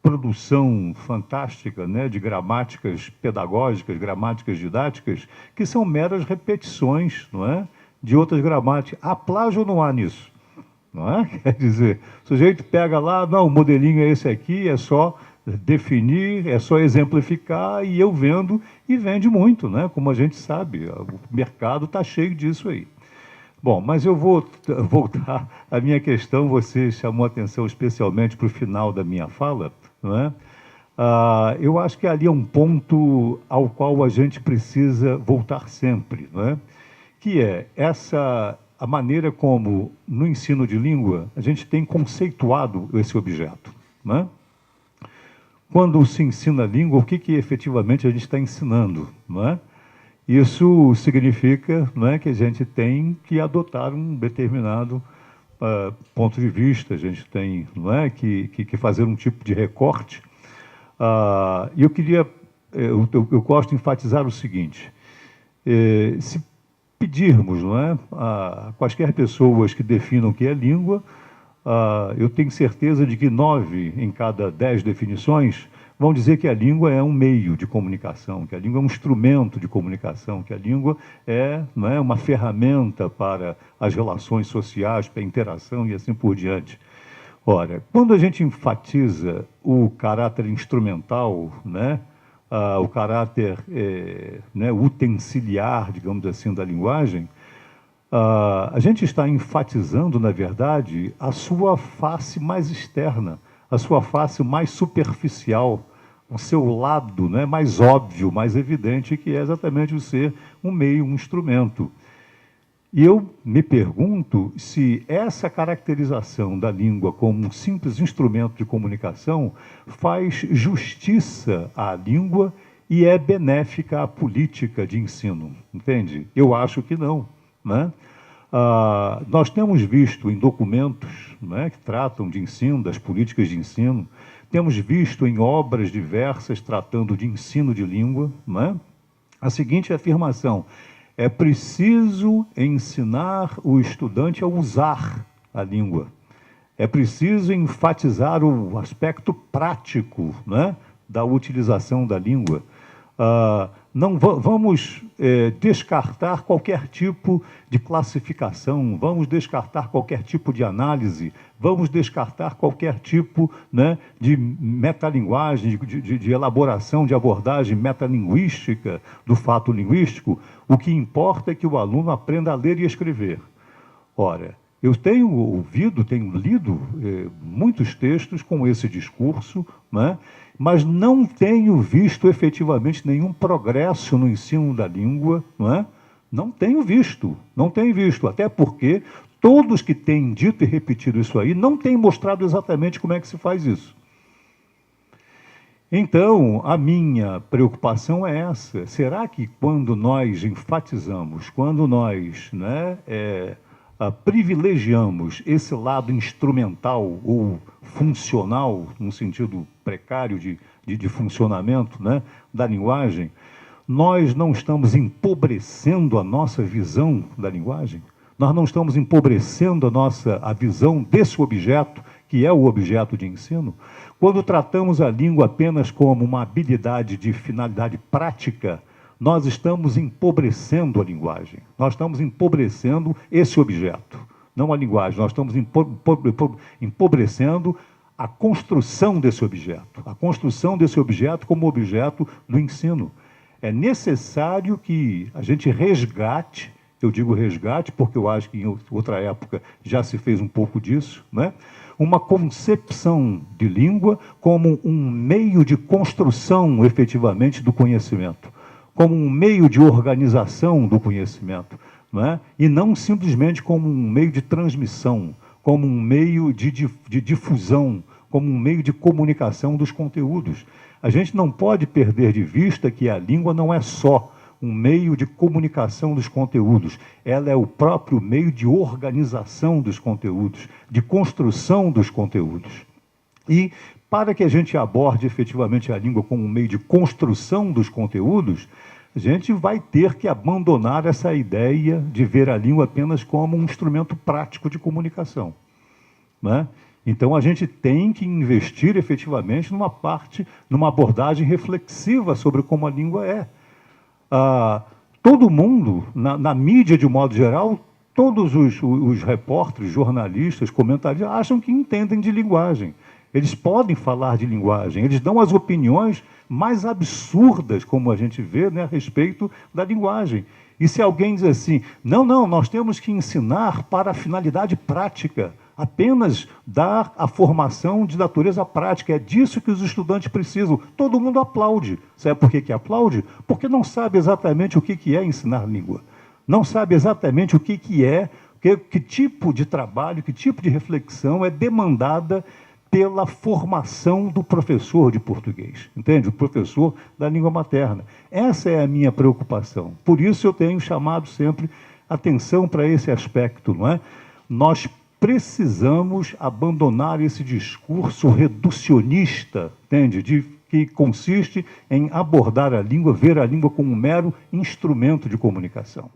S3: produção fantástica, né, de gramáticas pedagógicas, gramáticas didáticas, que são meras repetições, não é, de outras gramáticas. Há plágio ou não há nisso? Não é? Quer dizer, o sujeito pega lá, não, o modelinho é esse aqui, é só definir, é só exemplificar, e eu vendo, e vende muito, né? Como a gente sabe, o mercado está cheio disso aí. Bom, mas eu vou voltar à minha questão, você chamou atenção especialmente para o final da minha fala, não é? Eu acho que ali é um ponto ao qual a gente precisa voltar sempre, não é? Que é a maneira como, no ensino de língua, a gente tem conceituado esse objeto, não é? Quando se ensina a língua, o que efetivamente a gente está ensinando, não é? Isso significa, não é, que a gente tem que adotar um determinado ponto de vista, a gente tem, não é, que fazer um tipo de recorte. E eu gosto de enfatizar o seguinte: se pedirmos, não é, a quaisquer pessoas que definam o que é língua, eu tenho certeza de que 9 em cada 10 definições vão dizer que a língua é um meio de comunicação, que a língua é um instrumento de comunicação, que a língua não é uma ferramenta para as relações sociais, para a interação e assim por diante. Ora, quando a gente enfatiza o caráter instrumental, né, o caráter utensiliar, digamos assim, da linguagem, a gente está enfatizando, na verdade, a sua face mais externa, a sua face mais superficial, o seu lado, né, mais óbvio, mais evidente, que é exatamente o ser um meio, um instrumento. E eu me pergunto se essa caracterização da língua como um simples instrumento de comunicação faz justiça à língua e é benéfica à política de ensino, entende? Eu acho que não, né? Nós temos visto em documentos, né, que tratam de ensino, das políticas de ensino, temos visto em obras diversas tratando de ensino de língua, né, a seguinte afirmação: é preciso ensinar o estudante a usar a língua. É preciso enfatizar o aspecto prático, né, da utilização da língua. Não vamos descartar qualquer tipo de classificação, vamos descartar qualquer tipo de análise, vamos descartar qualquer tipo, né, de metalinguagem, de elaboração, de abordagem metalinguística do fato linguístico. O que importa é que o aluno aprenda a ler e escrever. Ora, eu tenho ouvido, tenho lido muitos textos com esse discurso, né, mas não tenho visto efetivamente nenhum progresso no ensino da língua, não é? Não tenho visto, até porque todos que têm dito e repetido isso aí não têm mostrado exatamente como é que se faz isso. Então, a minha preocupação é essa: será que quando nós enfatizamos, quando nós, né, privilegiamos esse lado instrumental ou funcional, no sentido precário de funcionamento, né, da linguagem, nós não estamos empobrecendo a nossa visão da linguagem? Nós não estamos empobrecendo a visão desse objeto, que é o objeto de ensino? Quando tratamos a língua apenas como uma habilidade de finalidade prática, nós estamos empobrecendo a linguagem, nós estamos empobrecendo esse objeto, não a linguagem, nós estamos empobrecendo a construção desse objeto como objeto do ensino. É necessário que a gente resgate, eu digo resgate porque eu acho que em outra época já se fez um pouco disso, né? Uma concepção de língua como um meio de construção, efetivamente, do conhecimento, como um meio de organização do conhecimento, não é? E não simplesmente como um meio de transmissão, como um meio de difusão, como um meio de comunicação dos conteúdos. A gente não pode perder de vista que a língua não é só um meio de comunicação dos conteúdos, ela é o próprio meio de organização dos conteúdos, de construção dos conteúdos. E para que a gente aborde efetivamente a língua como um meio de construção dos conteúdos, a gente vai ter que abandonar essa ideia de ver a língua apenas como um instrumento prático de comunicação, né? Então, a gente tem que investir efetivamente numa abordagem reflexiva sobre como a língua é. Todo mundo, na mídia de um modo geral, todos os repórteres, jornalistas, comentaristas, acham que entendem de linguagem. Eles podem falar de linguagem, eles dão as opiniões mais absurdas, como a gente vê, né, a respeito da linguagem. E se alguém diz assim, não, nós temos que ensinar para a finalidade prática, apenas dar a formação de natureza prática, é disso que os estudantes precisam, todo mundo aplaude. Sabe por que aplaude? Porque não sabe exatamente o que é ensinar língua. Não sabe exatamente o que é, que tipo de trabalho, que tipo de reflexão é demandada pela formação do professor de português, entende? O professor da língua materna. Essa é a minha preocupação. Por isso eu tenho chamado sempre atenção para esse aspecto, não é? Nós precisamos abandonar esse discurso reducionista, entende? Que consiste em abordar a língua, ver a língua como um mero instrumento de comunicação.